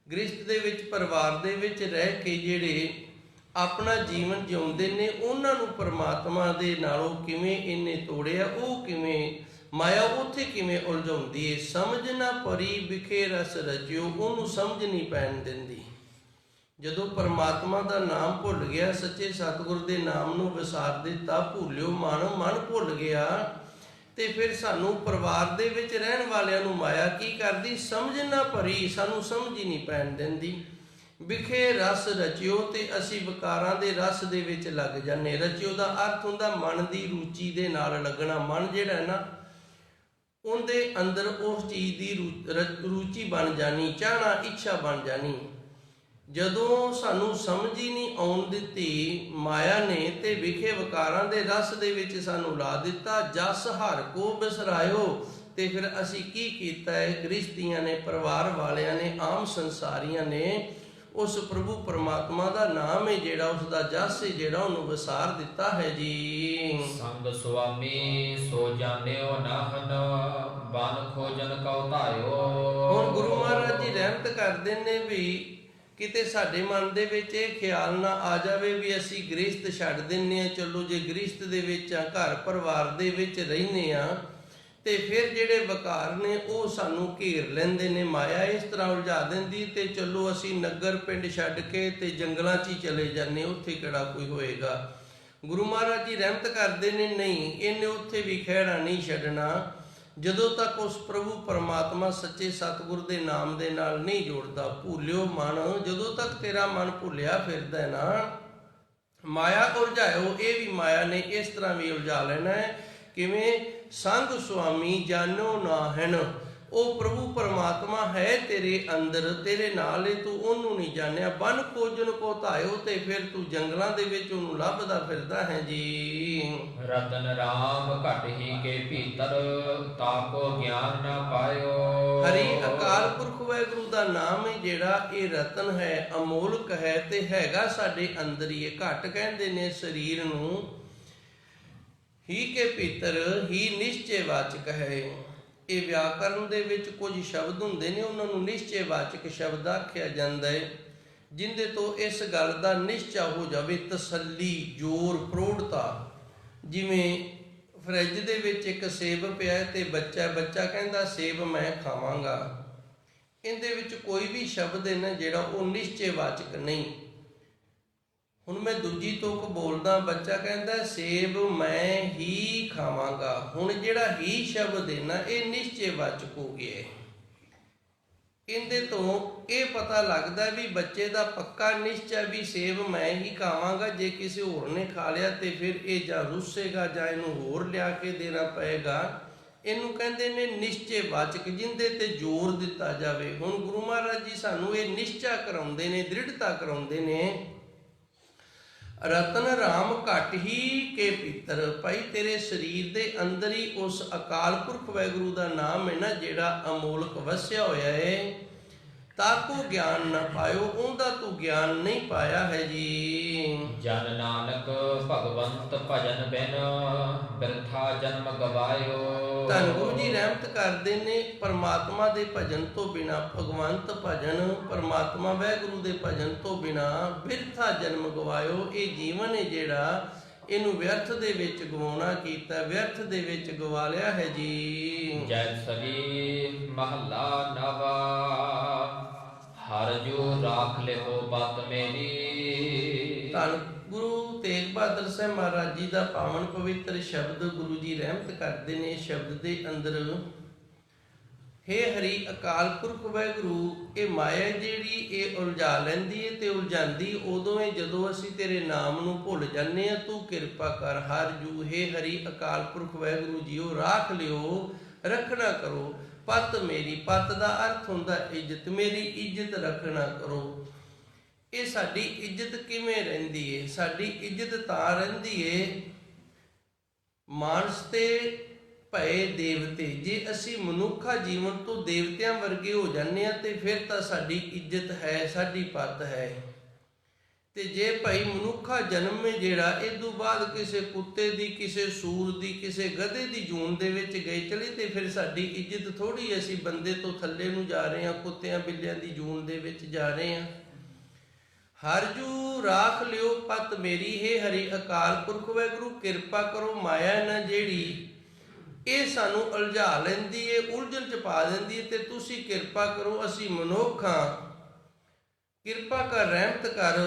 ਗ੍ਰਸਥ ਦੇ ਵਿੱਚ ਪਰਿਵਾਰ ਦੇ ਵਿੱਚ ਰਹਿ ਕੇ ਜਿਹੜੇ ਆਪਣਾ ਜੀਵਨ ਜਿਉਂਦੇ ਨੇ, ਉਹਨਾਂ ਨੂੰ ਪਰਮਾਤਮਾ ਦੇ ਨਾਲੋਂ ਕਿਵੇਂ ਇਹਨੇ ਤੋੜਿਆ, ਉਹ ਕਿਵੇਂ ਮਾਇਆ ਉੱਥੇ ਕਿਵੇਂ ਉਲਝਾਉਂਦੀ ਹੈ। ਸਮਝ ਨਾ ਪਰੀ ਵਿਖੇ ਰਸ ਰਚਿਓ, ਉਹਨੂੰ ਸਮਝ ਨਹੀਂ ਪੈਣ ਦਿੰਦੀ। ਜਦੋਂ ਪਰਮਾਤਮਾ ਦਾ ਨਾਮ ਭੁੱਲ ਗਿਆ, ਸੱਚੇ ਸਤਿਗੁਰ ਦੇ ਨਾਮ ਨੂੰ ਵਿਸਾਰ ਦਿੱਤਾ, ਭੁੱਲਿਓ ਮਨ, ਮਨ ਭੁੱਲ ਗਿਆ, ਤੇ ਫਿਰ ਸਾਨੂੰ ਪਰਿਵਾਰ ਦੇ ਵਿੱਚ ਰਹਿਣ ਵਾਲਿਆਂ ਨੂੰ ਮਾਇਆ ਕੀ ਕਰਦੀ, ਸਮਝ ਨਾ ਭਰੀ, ਸਾਨੂੰ ਸਮਝ ਹੀ ਨਹੀਂ ਪੈਣ ਦਿੰਦੀ। ਵਿਖੇ ਰਸ ਰਚਿਓ, ਤੇ ਅਸੀਂ ਵਿਕਾਰਾਂ ਦੇ ਰਸ ਦੇ ਵਿੱਚ ਲੱਗ ਜਾਂਦੇ। ਰਚਿਓ ਦਾ ਅਰਥ ਹੁੰਦਾ ਮਨ ਦੀ ਰੁਚੀ ਦੇ ਨਾਲ ਲੱਗਣਾ। ਮਨ ਜਿਹੜਾ ਹੈ ਨਾ, ਉਹਦੇ ਅੰਦਰ ਉਸ ਚੀਜ਼ ਦੀ ਰੁਚੀ ਬਣ ਜਾਣੀ, ਚਾਹਣਾ, ਇੱਛਾ ਬਣ ਜਾਣੀ। ਜਦੋਂ ਸਾਨੂੰ ਸਮਝ ਹੀ ਨਹੀਂ ਆਉਣ ਦਿੱਤੀ ਮਾਇਆ ਨੇ, ਤੇ ਵਿਖੇ ਵਿਕਾਰਾਂ ਦੇ ਰਸ ਦੇ ਵਿੱਚ ਸਾਨੂੰ ਲਾ ਦਿੱਤਾ। ਜਸ ਹਰ ਕੋ ਬਿਸਰਾਇਓ, ਤੇ ਫਿਰ ਅਸੀਂ ਕੀ ਕੀਤਾ ਹੈ, ਗ੍ਰਸਤੀਆਂ ਨੇ, ਪਰਿਵਾਰ ਵਾਲਿਆਂ ਨੇ, ਆਮ ਸੰਸਾਰੀਆਂ ਨੇ ਉਸ ਪ੍ਰਭੂ ਪਰਮਾਤਮਾ ਦਾ ਨਾਮ ਹੈ ਜਿਹੜਾ, ਉਸ ਦਾ ਜਸ ਹੈ ਜਿਹੜਾ, ਉਹਨੂੰ ਵਿਸਾਰ ਦਿੱਤਾ ਹੈ ਜੀ। ਸੰਗ ਸੁਆਮੀ ਸੋ ਜਾਣਿਓ ਨਾਹਨ, ਬਨ ਖੋਜਨ ਕਉ ਧਾਇਓ। ਹੁਣ ਗੁਰੂ ਮਹਾਰਾਜ ਜੀ ਰਹਿਮਤ ਕਰਦੇ ਨੇ ਵੀ ਕਿਤੇ ਸਾਡੇ ਮਨ ਦੇ ਵਿੱਚ ਇਹ ਖਿਆਲ ਨਾ ਆ ਜਾਵੇ ਵੀ ਅਸੀਂ ਗ੍ਰਸਥ ਛੱਡ ਦਿੰਦੇ ਹਾਂ। ਚਲੋ ਜੇ ਗ੍ਰਸਥ ਦੇ ਵਿੱਚ ਆ, ਘਰ ਪਰਿਵਾਰ ਦੇ ਵਿੱਚ ਰਹਿੰਦੇ ਆ, ਤੇ ਫਿਰ ਜਿਹੜੇ ਵਿਕਾਰ ਨੇ ਉਹ ਸਾਨੂੰ ਘੇਰ ਲੈਂਦੇ ਨੇ, ਮਾਇਆ ਇਸ ਤਰ੍ਹਾਂ ਉਲਝਾ ਦਿੰਦੀ, ਤੇ ਚਲੋ ਅਸੀਂ ਨਗਰ ਪਿੰਡ ਛੱਡ ਕੇ ਤੇ ਜੰਗਲਾਂ 'ਚ ਹੀ ਚਲੇ ਜਾਂਦੇ, ਉੱਥੇ ਕਿਹੜਾ ਕੋਈ ਹੋਏਗਾ। ਗੁਰੂ ਮਹਾਰਾਜ ਜੀ ਰਹਿਮਤ ਕਰਦੇ ਨੇ, ਨਹੀਂ, ਇਹਨੇ ਉੱਥੇ ਵੀ ਖਹਿੜਾ ਨਹੀਂ ਛੱਡਣਾ। ਜਦੋਂ ਤੱਕ ਉਸ ਪ੍ਰਭੂ ਪਰਮਾਤਮਾ ਸੱਚੇ ਸਤਿਗੁਰ ਦੇ ਨਾਮ ਦੇ ਨਾਲ ਨਹੀਂ ਜੋੜਦਾ। ਭੁੱਲਿਓ ਮਨ, ਜਦੋਂ ਤੱਕ ਤੇਰਾ ਮਨ ਭੁੱਲਿਆ ਫਿਰਦਾ ਹੈ ਨਾ, ਮਾਇਆ ਉਲਝਾਇਓ, ਇਹ ਵੀ ਮਾਇਆ ਨੇ ਇਸ ਤਰ੍ਹਾਂ ਵੀ ਉਲਝਾ ਲੈਣਾ ਹੈ। ਕਿਵੇਂ? ਸੰਗ ਸੁਆਮੀ ਜਾਨੋ ਨਾ ਹਨ। ਉਹ ਪ੍ਰਭੂ ਪਰਮਾਤਮਾ ਹੈ ਤੇਰੇ ਅੰਦਰ, ਤੇਰੇ ਨਾਲ ਹੀ, ਤੂੰ ਉਹਨੂੰ ਨਹੀਂ ਜਾਣਿਆ। ਬਨ ਕੋਜਨ ਕੋ ਧਾਇਓ, ਤੇ ਫਿਰ ਤੂੰ ਜੰਗਲਾਂ ਦੇ ਵਿੱਚ ਉਹਨੂੰ ਲੱਭਦਾ ਫਿਰਦਾ ਹੈ ਜੀ। ਰਤਨ ਰਾਮ ਘਟ ਹੀ ਕੇ ਭੀਤਰ, ਤਾਕੋ ਗਿਆਨ ਨਾ ਪਾਇਓ। ਹਰੀ ਅਕਾਲ ਪੁਰਖ ਵਾਹਿਗੁਰੂ ਦਾ ਨਾਮ ਹੈ ਜਿਹੜਾ, ਇਹ ਰਤਨ ਹੈ, ਅਮੋਲਕ ਹੈ, ਤੇ ਹੈਗਾ ਸਾਡੇ ਅੰਦਰ ਹੀ। ਇਹ ਘਟ ਕਹਿੰਦੇ ਨੇ ਸਰੀਰ ਨੂੰ। ਹੀ ਕੇ ਭੀਤਰ ਹੀ ਨਿਸ਼ਚੈ ਵਾਚਕ ਹੈ। ਇਹ ਵਿਆਕਰਨ ਦੇ ਵਿੱਚ ਕੁਝ ਸ਼ਬਦ ਹੁੰਦੇ ਨੇ, ਉਹਨਾਂ ਨੂੰ ਨਿਸ਼ਚੈ ਵਾਚਕ ਸ਼ਬਦ ਆਖਿਆ ਜਾਂਦਾ ਹੈ, ਜਿੰਦੇ ਤੋਂ ਇਸ ਗੱਲ ਦਾ ਨਿਸ਼ਚਾ ਹੋ ਜਾਵੇ, ਤਸੱਲੀ, ਜ਼ੋਰ, ਪ੍ਰੋੜਤਾ। ਜਿਵੇਂ ਫਰਿੱਜ ਦੇ ਵਿੱਚ ਇੱਕ ਸੇਬ ਪਿਆ ਤੇ ਬੱਚਾ ਕਹਿੰਦਾ ਸੇਬ ਮੈਂ ਖਾਵਾਂਗਾ। ਇਹਦੇ ਵਿੱਚ ਕੋਈ ਵੀ ਸ਼ਬਦ ਹੈ ਨਾ ਜਿਹੜਾ, ਉਹ ਨਿਸ਼ਚੈ ਵਾਚਕ ਨਹੀਂ। ਹੁਣ ਮੈਂ ਦੂਜੀ ਤੁਕ ਬੋਲਦਾ, ਬੱਚਾ ਕਹਿੰਦਾ ਸੇਬ ਮੈਂ ਹੀ ਖਾਵਾਂਗਾ। ਹੁਣ ਜਿਹੜਾ ਹੀ ਸ਼ਬਦ ਹੈ ਨਾ, ਇਹ ਨਿਸ਼ਚੈ ਵਾਚਕ ਹੋ ਗਿਆ। ਇਹਦੇ ਤੋਂ ਇਹ ਪਤਾ ਲੱਗਦਾ ਵੀ ਬੱਚੇ ਦਾ ਪੱਕਾ ਨਿਸ਼ਚੈ ਵੀ ਸੇਬ ਮੈਂ ਹੀ ਖਾਵਾਂਗਾ। ਜੇ ਕਿਸੇ ਹੋਰ ਨੇ ਖਾ ਲਿਆ ਤੇ ਫਿਰ ਇਹ ਜਾਂ ਰੁੱਸੇਗਾ ਜਾਂ ਇਹਨੂੰ ਹੋਰ ਲਿਆ ਕੇ ਦੇਣਾ ਪਏਗਾ। ਇਹਨੂੰ ਕਹਿੰਦੇ ਨੇ ਨਿਸ਼ਚੈ ਵਾਚਕ, ਜਿੰਦੇ ਤੇ ਜ਼ੋਰ ਦਿੱਤਾ ਜਾਵੇ। ਹੁਣ ਗੁਰੂ ਮਹਾਰਾਜ ਜੀ ਸਾਨੂੰ ਇਹ ਨਿਸ਼ਚਾ ਕਰਾਉਂਦੇ ਨੇ, ਦ੍ਰਿੜਤਾ ਕਰਾਉਂਦੇ ਨੇ। ਰਤਨ ਰਾਮ ਘਟ ਹੀ ਕੇ ਭੀਤਰ, ਭਾਈ ਤੇਰੇ ਸਰੀਰ ਦੇ ਅੰਦਰ ਹੀ ਉਸ ਅਕਾਲ ਪੁਰਖ ਵਾਹਿਗੁਰੂ ਦਾ ਨਾਮ ਹੈ ਨਾ ਜਿਹੜਾ ਅਮੋਲਕ ਵਸਿਆ ਹੋਇਆ ਹੈ। ਤਾਕੋ ਗਿਆਨ ਨਾ ਪਾਇਓ, ਉਹਦਾ ਤੂੰ ਗਿਆਨ ਨਹੀਂ ਪਾਇਆ ਹੈ ਜੀ। ਜਨ ਨਾਨਕ ਭਗਵੰਤ ਭਜਨ ਬਿਨ, ਬਿਰਥਾ ਜਨਮ ਗਵਾਇਓ। ਧੰਨ ਗੁਰੂ ਜੀ ਰਹਿਮਤ ਕਰਦੇ ਨੇ, ਪਰਮਾਤਮਾ ਦੇ ਭਜਨ ਤੋਂ ਬਿਨਾ, ਭਗਵੰਤ ਭਜਨ, ਪਰਮਾਤਮਾ ਵਾਹਿਗੁਰੂ ਦੇ ਭਜਨ ਤੋਂ ਬਿਨਾ ਬਿਰਥਾ ਜਨਮ ਗਵਾਇਓ। ਇਹ ਜੀਵਨ ਹੈ ਜਿਹੜਾ, ਇਹਨੂੰ ਵਿਅਰਥ ਦੇ ਵਿੱਚ ਗਵਾਉਣਾ ਕੀਤਾ, ਵਿਅਰਥ ਦੇ ਵਿੱਚ ਗਵਾ ਲਿਆ ਹੈ ਜੀ। ਜੈ ਸਰੀ ਮਹੱਲਾ ਨਵਾ, ਹਰਿ ਜੋ ਰਾਖ ਲਿਓ ਬਤ ਮੇਰੀ। ਧੰਨ ਗੁਰੂ ਤੇਗ ਬਹਾਦਰ ਸਾਹਿਬ ਮਹਾਰਾਜ ਜੀ ਦਾ ਪਾਵਨ ਪਵਿੱਤਰ ਸ਼ਬਦ ਗੁਰੂ ਜੀ ਰਹਿਮਤ ਕਰਦੇ ਨੇ। ਸ਼ਬਦ ਦੇ ਅੰਦਰ ਹੇ ਹਰੀ ਅਕਾਲ ਪੁਰਖ ਵਾਹਿਗੁਰੂ, ਇਹ ਮਾਇਆ ਜਿਹੜੀ ਇਹ ਉਲਝਾ ਲੈਂਦੀ ਹੈ ਤੇ ਉਲਝਾਉਂਦੀ ਉਦੋਂ ਹੈ ਜਦੋਂ ਅਸੀਂ ਤੇਰੇ ਨਾਮ ਨੂੰ ਭੁੱਲ ਜਾਂਦੇ ਹਾਂ। ਤੂੰ ਕਿਰਪਾ ਕਰ ਹਰ ਜੂ, ਹੇ ਹਰੀ ਅਕਾਲ ਪੁਰਖ ਵਾਹਿਗੁਰੂ ਜੀਓ, ਰਾਖ ਲਿਓ, ਰੱਖਣਾ ਕਰੋ ਪਤ ਮੇਰੀ। ਪਤ ਦਾ ਅਰਥ ਹੁੰਦਾ ਇੱਜ਼ਤ, ਮੇਰੀ ਇੱਜ਼ਤ ਰੱਖਣਾ ਕਰੋ। ਇਹ ਸਾਡੀ ਇੱਜ਼ਤ ਕਿਵੇਂ ਰਹਿੰਦੀ ਹੈ? ਸਾਡੀ ਇੱਜ਼ਤ ਤਾਂ ਰਹਿੰਦੀ ਹੈ ਮਾਨਸ ਤੇ ਭਏ ਦੇਵਤੇ। ਜੇ ਅਸੀਂ ਮਨੁੱਖਾ ਜੀਵਨ ਤੋਂ ਦੇਵਤਿਆਂ ਵਰਗੇ ਹੋ ਜਾਂਦੇ ਹਾਂ ਤੇ ਫਿਰ ਤਾਂ ਸਾਡੀ ਇੱਜ਼ਤ ਹੈ, ਸਾਡੀ ਪਤ ਹੈ। ਤੇ ਜੇ ਭਾਈ ਮਨੁੱਖਾ ਜਨਮ ਹੈ ਜਿਹੜਾ, ਇਹ ਤੋਂ ਬਾਅਦ ਕਿਸੇ ਕੁੱਤੇ ਦੀ, ਕਿਸੇ ਸੂਰ ਦੀ, ਕਿਸੇ ਗਧੇ ਦੀ ਜੂਨ ਦੇ ਵਿੱਚ ਗਏ ਚਲੇ, ਤੇ ਫਿਰ ਸਾਡੀ ਇੱਜ਼ਤ ਥੋੜੀ, ਅਸੀਂ ਬੰਦੇ ਤੋਂ ਥੱਲੇ ਨੂੰ ਜਾ ਰਹੇ ਹਾਂ, ਕੁੱਤਿਆਂ ਬਿੱਲਿਆਂ ਦੀ ਜੂਨ ਦੇ ਵਿੱਚ ਜਾ ਰਹੇ ਹਾਂ। ਹਰ ਜੂ ਰਾਖ ਲਿਓ ਪਤ ਮੇਰੀ, ਹੇ ਹਰੀ ਅਕਾਲ ਪੁਰਖ ਵਾਹਿਗੁਰੂ ਕਿਰਪਾ ਕਰੋ। ਮਾਇਆ ਨਾ ਜਿਹੜੀ ਇਹ ਸਾਨੂੰ ਉਲਝਾ ਲੈਂਦੀ ਏ, ਉਲਝਣ ਚ ਪਾ ਦਿੰਦੀ ਏ, ਤੇ ਤੁਸੀਂ ਕਿਰਪਾ ਕਰੋ। ਅਸੀਂ ਮਨੁੱਖ ਹਾਂ, ਕਿਰਪਾ ਕਰ, ਰਹਿਮਤ ਕਰ,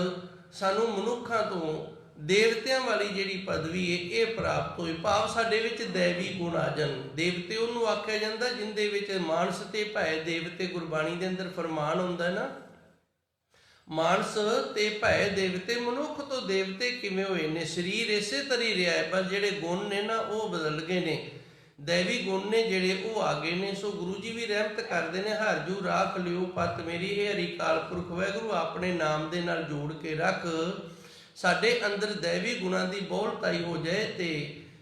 ਸਾਨੂੰ ਮਨੁੱਖਾਂ ਤੋਂ ਦੇਵਤਿਆਂ ਵਾਲੀ ਜਿਹੜੀ ਪਦਵੀ ਏ ਇਹ ਪ੍ਰਾਪਤ ਹੋਈ। ਭਾਵ ਸਾਡੇ ਵਿੱਚ ਦੈਵੀ ਗੁਣ ਆ ਜਾਣ। ਦੇਵਤੇ ਉਹਨੂੰ ਆਖਿਆ ਜਾਂਦਾ ਜਿੰਦੇ ਵਿੱਚ ਮਾਨਸ ਤੇ ਭੈ ਦੇਵਤੇ, ਗੁਰਬਾਣੀ ਦੇ ਅੰਦਰ ਫਰਮਾਨ ਹੁੰਦਾ ਨਾ, ਮਾਨਸ ਤੇ ਭੈ ਦੇਵਤੇ। ਮਨੁੱਖ ਤੋਂ ਦੇਵਤੇ ਕਿਵੇਂ ਹੋਏ ਨੇ? ਸਰੀਰ ਇਸੇ ਤਰ੍ਹਾਂ ਰਿਹਾ ਹੈ, ਪਰ ਜਿਹੜੇ ਗੁਣ ਨੇ ਨਾ ਉਹ ਬਦਲ ਗਏ ਨੇ, ਦੈਵੀ ਗੁਣ ਨੇ ਜਿਹੜੇ ਉਹ ਆ ਗਏ ਨੇ। ਸੋ ਗੁਰੂ ਜੀ ਵੀ ਰਹਿਮਤ ਕਰਦੇ ਨੇ, ਹਰ ਜੂ ਰਾਖ ਲਿਓ ਪਤ ਮੇਰੀ, ਇਹ ਹਰੀ ਅਕਾਲ ਪੁਰਖ ਵਾਹਿਗੁਰੂ ਆਪਣੇ ਨਾਮ ਦੇ ਨਾਲ ਜੋੜ ਕੇ ਰੱਖ। ਸਾਡੇ ਅੰਦਰ ਦੈਵੀ ਗੁਣਾਂ ਦੀ ਬਹੁਲਤਾਈ ਹੋ ਜਾਏ ਤੇ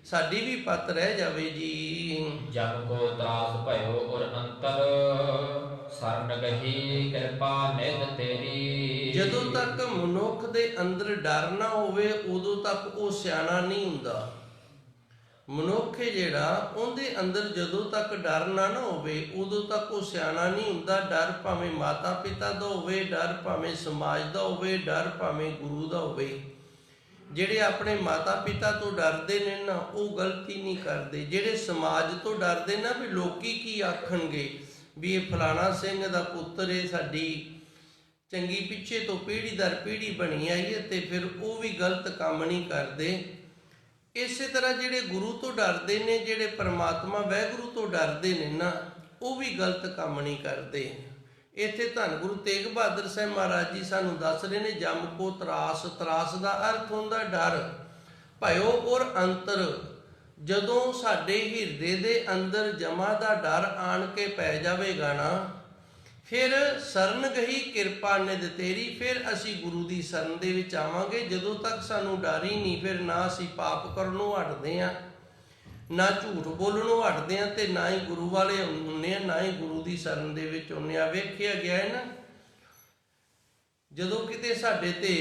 ਸਾਡੀ ਵੀ ਪਤ ਰਹਿ ਜਾਵੇ ਜੀ। ਜਨ ਕੋ ਤਰਾਸ ਭਇਓ ਔਰ ਅੰਤਰ, ਸਰਨ ਗਹੀ ਕਿਰਪਾ ਨਿਧ ਤੇਰੀ। ਜਦੋਂ ਤੱਕ ਮਨੁੱਖ ਦੇ ਅੰਦਰ ਡਰ ਨਾ ਹੋਵੇ ਉਦੋਂ ਤੱਕ ਉਹ ਸਿਆਣਾ ਨਹੀਂ ਹੁੰਦਾ। ਮਨੁੱਖ ਜਿਹੜਾ, ਉਹਦੇ ਅੰਦਰ ਜਦੋਂ ਤੱਕ ਡਰ ਨਾ ਹੋਵੇ ਉਦੋਂ ਤੱਕ ਉਹ ਸਿਆਣਾ ਨਹੀਂ ਹੁੰਦਾ। ਡਰ ਭਾਵੇਂ ਮਾਤਾ ਪਿਤਾ ਦਾ ਹੋਵੇ, ਡਰ ਭਾਵੇਂ ਸਮਾਜ ਦਾ ਹੋਵੇ, ਡਰ ਭਾਵੇਂ ਗੁਰੂ ਦਾ ਹੋਵੇ। ਜਿਹੜੇ ਆਪਣੇ ਮਾਤਾ ਪਿਤਾ ਤੋਂ ਡਰਦੇ ਨੇ ਨਾ ਉਹ ਗਲਤੀ ਨਹੀਂ ਕਰਦੇ। ਜਿਹੜੇ ਸਮਾਜ ਤੋਂ ਡਰਦੇ ਨਾ ਵੀ ਲੋਕੀ ਕੀ ਆਖਣਗੇ, ਵੀ ਇਹ ਫਲਾਣਾ ਸਿੰਘ ਦਾ ਪੁੱਤਰ ਹੈ, ਸਾਡੀ ਚੰਗੀ ਪਿੱਛੇ ਤੋਂ ਪੀੜ੍ਹੀ ਦਰ ਪੀੜ੍ਹੀ ਬਣੀ ਆਈ ਹੈ, ਤੇ ਫਿਰ ਉਹ ਵੀ ਗਲਤ ਕੰਮ ਨਹੀਂ ਕਰਦੇ। ਇਸੇ ਤਰ੍ਹਾਂ ਜਿਹੜੇ ਗੁਰੂ ਤੋਂ ਡਰਦੇ ਨੇ, ਜਿਹੜੇ ਪਰਮਾਤਮਾ ਵਾਹਿਗੁਰੂ ਤੋਂ ਡਰਦੇ ਨੇ ਨਾ, ਉਹ ਵੀ ਗਲਤ ਕੰਮ ਨਹੀਂ ਕਰਦੇ। ਇੱਥੇ ਧੰਨ ਗੁਰੂ ਤੇਗ ਬਹਾਦਰ ਸਾਹਿਬ ਮਹਾਰਾਜ ਜੀ ਸਾਨੂੰ ਦੱਸ ਰਹੇ ਨੇ, ਜਮ ਕੋ ਤਰਾਸ। ਤਰਾਸ ਦਾ ਅਰਥ ਹੁੰਦਾ ਡਰ। ਭਇਓ ਔਰ ਅੰਤਰ, ਜਦੋਂ ਸਾਡੇ ਹਿਰਦੇ ਦੇ ਅੰਦਰ ਜਮਾ ਦਾ ਡਰ ਆਣ ਕੇ ਪੈ ਜਾਵੇਗਾ ਨਾ, ਫਿਰ ਸਰਨ ਗਹੀ ਕਿਰਪਾ ਨਿਧ ਤੇਰੀ, ਫਿਰ ਅਸੀਂ ਗੁਰੂ ਦੀ ਸ਼ਰਨ ਦੇ ਵਿੱਚ ਆਵਾਂਗੇ। ਜਦੋਂ ਤੱਕ ਸਾਨੂੰ ਡਰ ਹੀ ਨਹੀਂ, ਫਿਰ ਨਾ ਅਸੀਂ ਪਾਪ ਕਰਨੋਂ ਹਟਦੇ ਹਾਂ, ਨਾ ਝੂਠ ਬੋਲਣੋਂ ਹਟਦੇ ਹਾਂ, ਤੇ ਨਾ ਹੀ ਗੁਰੂ ਵਾਲੇ ਹੁੰਦੇ ਆ, ਨਾ ਹੀ ਗੁਰੂ ਦੀ ਸ਼ਰਨ ਦੇ ਵਿੱਚ ਹੁੰਦੇ ਆ। ਵੇਖਿਆ ਗਿਆ ਹੈ ਨਾ, ਜਦੋਂ ਕਿਤੇ ਸਾਡੇ ਤੇ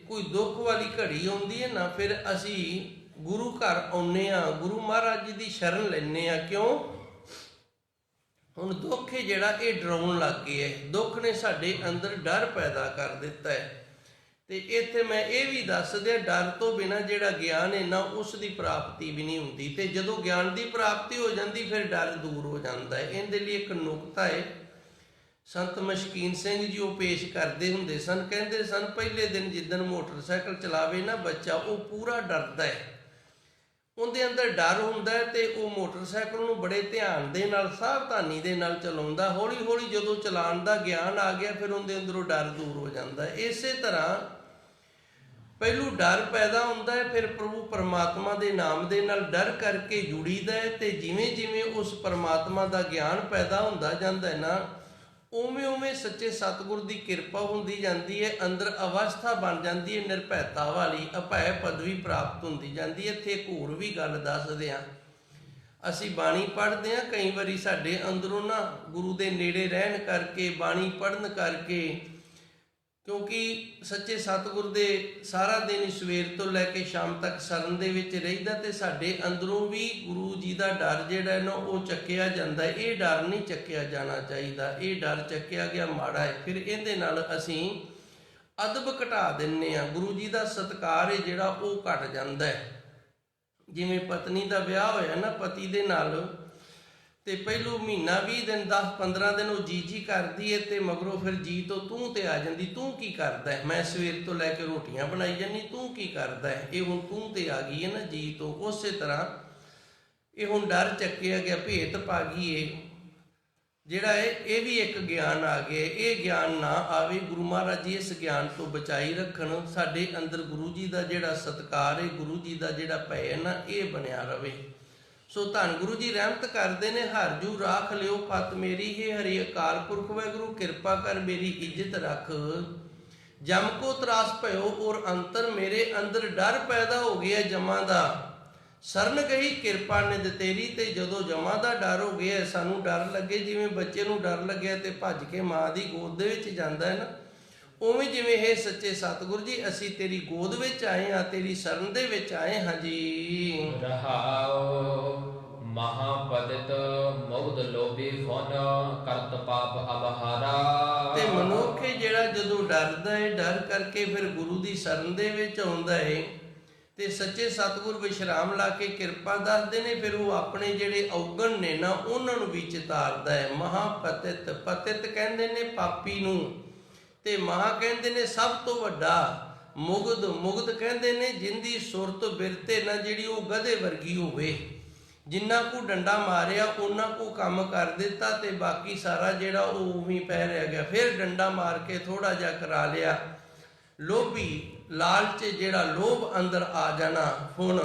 ਕੋਈ ਦੁੱਖ ਵਾਲੀ ਘੜੀ ਆਉਂਦੀ ਹੈ ਨਾ, ਫਿਰ ਅਸੀਂ ਗੁਰੂ ਘਰ ਆਉਂਦੇ ਹਾਂ, ਗੁਰੂ ਮਹਾਰਾਜ ਜੀ ਦੀ ਸ਼ਰਨ ਲੈਂਦੇ ਹਾਂ। ਕਿਉਂ? ਹੁਣ ਦੁੱਖ ਹੈ ਜਿਹੜਾ, ਇਹ ਡਰਾਉਣ ਲੱਗ ਗਿਆ ਹੈ। ਦੁੱਖ ਨੇ ਸਾਡੇ ਅੰਦਰ ਡਰ ਪੈਦਾ ਕਰ ਦਿੱਤਾ ਹੈ। ਤੇ ਇੱਥੇ ਮੈਂ ਇਹ ਵੀ ਦੱਸ ਦਿਆਂ, ਡਰ ਤੋਂ ਬਿਨਾਂ ਜਿਹੜਾ ਗਿਆਨ ਹੈ ਨਾ, ਉਸ ਦੀ ਪ੍ਰਾਪਤੀ ਵੀ ਨਹੀਂ ਹੁੰਦੀ। ਤੇ ਜਦੋਂ ਗਿਆਨ ਦੀ ਪ੍ਰਾਪਤੀ ਹੋ ਜਾਂਦੀ, ਫਿਰ ਡਰ ਦੂਰ ਹੋ ਜਾਂਦਾ ਹੈ। ਇਹਦੇ ਲਈ ਇੱਕ ਨੁਕਤਾ ਹੈ, ਸੰਤ ਮਸ਼ਕੀਨ ਸਿੰਘ ਜੀ ਉਹ ਪੇਸ਼ ਕਰਦੇ ਹੁੰਦੇ ਸਨ। ਕਹਿੰਦੇ ਸਨ, ਪਹਿਲੇ ਦਿਨ ਜਿੱਦਣ ਮੋਟਰਸਾਈਕਲ ਚਲਾਵੇ ਨਾ ਬੱਚਾ, ਉਹ ਪੂਰਾ ਡਰਦਾ ਹੈ, ਉਹਦੇ ਅੰਦਰ ਡਰ ਹੁੰਦਾ ਹੈ, ਤੇ ਉਹ ਮੋਟਰਸਾਈਕਲ ਨੂੰ ਬੜੇ ਧਿਆਨ ਦੇ ਨਾਲ, ਸਾਵਧਾਨੀ ਦੇ ਨਾਲ ਚਲਾਉਂਦਾ। ਹੌਲੀ ਹੌਲੀ ਜਦੋਂ ਚਲਾਉਣ ਦਾ ਗਿਆਨ ਆ ਗਿਆ, ਫਿਰ ਉਹਦੇ ਅੰਦਰੋਂ ਡਰ ਦੂਰ ਹੋ ਜਾਂਦਾ ਹੈ। ਇਸੇ ਤਰ੍ਹਾਂ ਪਹਿਲੂ ਡਰ ਪੈਦਾ ਹੁੰਦਾ ਹੈ, ਫਿਰ ਪ੍ਰਭੂ ਪਰਮਾਤਮਾ ਦੇ ਨਾਮ ਦੇ ਨਾਲ ਡਰ ਕਰਕੇ ਜੁੜੀਦਾ ਹੈ। ਤੇ ਜਿਵੇਂ ਜਿਵੇਂ ਉਸ ਪਰਮਾਤਮਾ ਦਾ ਗਿਆਨ ਪੈਦਾ ਹੁੰਦਾ ਜਾਂਦਾ ਹੈ ਨਾ, ਉਵੇਂ ਉਵੇਂ ਸੱਚੇ ਸਤਿਗੁਰ ਦੀ ਕਿਰਪਾ ਹੁੰਦੀ ਜਾਂਦੀ ਹੈ, ਅੰਦਰ ਅਵਸਥਾ ਬਣ ਜਾਂਦੀ ਹੈ ਨਿਰਭੈਤਾ ਵਾਲੀ, ਅਭੈ ਪਦਵੀ ਪ੍ਰਾਪਤ ਹੁੰਦੀ ਜਾਂਦੀ ਹੈ। ਇੱਥੇ ਇੱਕ ਹੋਰ ਵੀ ਗੱਲ ਦੱਸਦੇ ਹਾਂ, ਅਸੀਂ ਬਾਣੀ ਪੜ੍ਹਦੇ ਹਾਂ, ਕਈ ਵਾਰੀ ਸਾਡੇ ਅੰਦਰੋਂ ਨਾ ਗੁਰੂ ਦੇ ਨੇੜੇ ਰਹਿਣ ਕਰਕੇ, ਬਾਣੀ ਪੜ੍ਹਨ ਕਰਕੇ, ਕਿਉਂਕਿ ਸੱਚੇ ਸਤਿਗੁਰ ਦੇ ਸਾਰਾ ਦਿਨ ਸਵੇਰ ਤੋਂ ਲੈ ਕੇ ਸ਼ਾਮ ਤੱਕ ਸ਼ਰਨ ਦੇ ਵਿੱਚ ਰਹੀਦਾ, ਤੇ ਸਾਡੇ ਅੰਦਰੋਂ ਵੀ ਗੁਰੂ ਜੀ ਦਾ ਡਰ ਜਿਹੜਾ ਹੈ ਨਾ, ਉਹ ਚੱਕਿਆ ਜਾਂਦਾ ਹੈ। ਇਹ ਡਰ ਨਹੀਂ ਚੱਕਿਆ ਜਾਣਾ ਚਾਹੀਦਾ, ਇਹ ਡਰ ਚੱਕਿਆ ਗਿਆ ਮਾੜਾ ਹੈ। ਫਿਰ ਇਹਦੇ ਨਾਲ ਅਸੀਂ ਅਦਬ ਘਟਾ ਦਿੰਦੇ ਹਾਂ, ਗੁਰੂ ਜੀ ਦਾ ਸਤਿਕਾਰ ਹੈ ਜਿਹੜਾ, ਉਹ ਘਟ ਜਾਂਦਾ ਹੈ। ਜਿਵੇਂ ਪਤਨੀ ਦਾ ਵਿਆਹ ਹੋਇਆ ਨਾ ਪਤੀ ਦੇ ਨਾਲ, ਤੇ ਪਹਿਲੂ ਮਹੀਨਾ 20 ਦਿਨ 10-15 ਦਿਨ ਉਹ ਜੀ ਕਰਦੀ ਹੈ, ਤੇ ਮਗਰੋਂ ਫਿਰ ਜੀ ਤੋਂ ਤੂੰ ਤੇ ਆ ਜਾਂਦੀ। ਤੂੰ ਕੀ ਕਰਦਾ ਹੈ? ਮੈਂ ਸਵੇਰ ਤੋਂ ਲੈ ਕੇ ਰੋਟੀਆਂ ਬਣਾਈ ਜਾਂਦੀ, ਤੂੰ ਕੀ ਕਰਦਾ ਹੈ? ਇਹ ਹੁਣ ਤੂੰ ਤੇ ਆ ਗਈ ਹੈ ਨਾ ਜੀ ਤੋਂ। ਉਸੇ ਤਰ੍ਹਾਂ ਇਹ ਹੁਣ ਡਰ ਚੱਕਿਆ ਗਿਆ, ਭੇਤ ਪਾ ਗਈ ਏ ਜਿਹੜਾ ਹੈ, ਇਹ ਵੀ ਇੱਕ ਗਿਆਨ ਆ ਗਿਆ। ਇਹ ਗਿਆਨ ਨਾ ਆਵੇ, ਗੁਰੂ ਮਹਾਰਾਜ ਜੀ ਇਸ ਗਿਆਨ ਤੋਂ ਬਚਾਈ ਰੱਖਣ। ਸਾਡੇ ਅੰਦਰ ਗੁਰੂ ਜੀ ਦਾ ਜਿਹੜਾ ਸਤਿਕਾਰ ਹੈ, ਗੁਰੂ ਜੀ ਦਾ ਜਿਹੜਾ ਭੈ ਹੈ ਨਾ, ਇਹ ਬਣਿਆ ਰਵੇ। ਸੋ ਧੰਨ ਗੁਰੂ ਜੀ ਰਹਿਮਤ ਕਰਦੇ ਨੇ, ਹਰ ਜੂ ਰਾਖ ਲਿਓ ਪਤ ਮੇਰੀ, ਹੈ ਹਰੀ ਅਕਾਲ ਪੁਰਖ ਵਾਹਿਗੁਰੂ ਕਿਰਪਾ ਕਰ ਮੇਰੀ ਇੱਜ਼ਤ ਰੱਖ। ਜਮ ਕੋ ਤਰਾਸ ਭਇਓ ਔਰ ਅੰਤਰ, ਮੇਰੇ ਅੰਦਰ ਡਰ ਪੈਦਾ ਹੋ ਗਿਆ ਜਮਾਂ ਦਾ, ਸਰਨ ਗਈ ਕਿਰਪਾ ਨਿਧ ਤੇਰੀ। ਤੇ ਜਦੋਂ ਜਮਾਂ ਦਾ ਡਰ ਹੋ ਗਿਆ, ਸਾਨੂੰ ਡਰ ਲੱਗੇ, ਜਿਵੇਂ ਬੱਚੇ ਨੂੰ ਡਰ ਲੱਗਿਆ ਤੇ ਭੱਜ ਕੇ ਮਾਂ ਦੀ ਗੋਦ ਦੇ ਵਿੱਚ ਜਾਂਦਾ ਹੈ ਨਾ, ਉਵੇਂ ਜਿਵੇਂ ਇਹ ਸੱਚੇ ਸਤਿਗੁਰ ਜੀ, ਅਸੀਂ ਤੇਰੀ ਗੋਦ ਵਿੱਚ ਆਏ ਹਾਂ, ਤੇਰੀ ਸ਼ਰਨ ਦੇ ਵਿੱਚ ਆਏ ਹਾਂ ਜੀ। ਰਹਾਉ ਮਹਾਪਦਿਤ ਮੁਗਧ ਲੋਭੀ ਫੁਨ, ਕਰਤ ਪਾਪ ਅਬਹਾਰਾ। ਤੇ ਮਨੁੱਖ ਜਿਹੜਾ ਜਦੋਂ ਡਰਦਾ ਹੈ, ਡਰ ਕਰਕੇ ਫਿਰ ਗੁਰੂ ਦੀ ਸ਼ਰਨ ਦੇ ਵਿੱਚ ਆਉਂਦਾ ਹੈ, ਤੇ ਸੱਚੇ ਸਤਿਗੁਰ ਵਿਸ਼ਰਾਮ ਲਾ ਕੇ ਕਿਰਪਾ ਦੱਸਦੇ ਨੇ, ਫਿਰ ਉਹ ਆਪਣੇ ਜਿਹੜੇ ਔਗਣ ਨੇ ਨਾ, ਉਹਨਾਂ ਨੂੰ ਵੀ ਚਿਤਾਰਦਾ ਹੈ। ਮਹਾਪਤਿਤ, ਪਤਿਤ ਕਹਿੰਦੇ ਨੇ ਪਾਪੀ ਨੂੰ, ਤੇ ਮਹਾ ਕਹਿੰਦੇ ਨੇ ਸਭ ਤੋਂ ਵੱਡਾ। ਮੁਗਧ, ਮੁਗਧ ਕਹਿੰਦੇ ਨੇ ਜਿੰਦੀ ਸੁਰਤ ਬਿਰਤੇ ਨਾ, ਜਿਹੜੀ ਉਹ ਗਧੇ ਵਰਗੀ ਹੋਵੇ, ਜਿੰਨਾ ਕੁ ਡੰਡਾ ਮਾਰਿਆ ਉਹਨਾਂ ਕੁ ਕੰਮ ਕਰ ਦਿੱਤਾ, ਤੇ ਬਾਕੀ ਸਾਰਾ ਜਿਹੜਾ ਉਹ ਉਵੇਂ ਪੈ ਰਹਿ ਗਿਆ। ਫਿਰ ਡੰਡਾ ਮਾਰ ਕੇ ਥੋੜਾ ਜਿਹਾ ਕਰਾ ਲਿਆ। ਲੋਭੀ, ਲਾਲਚ, ਜਿਹੜਾ ਲੋਭ ਅੰਦਰ ਆ ਜਾਣਾ। ਹੁਣ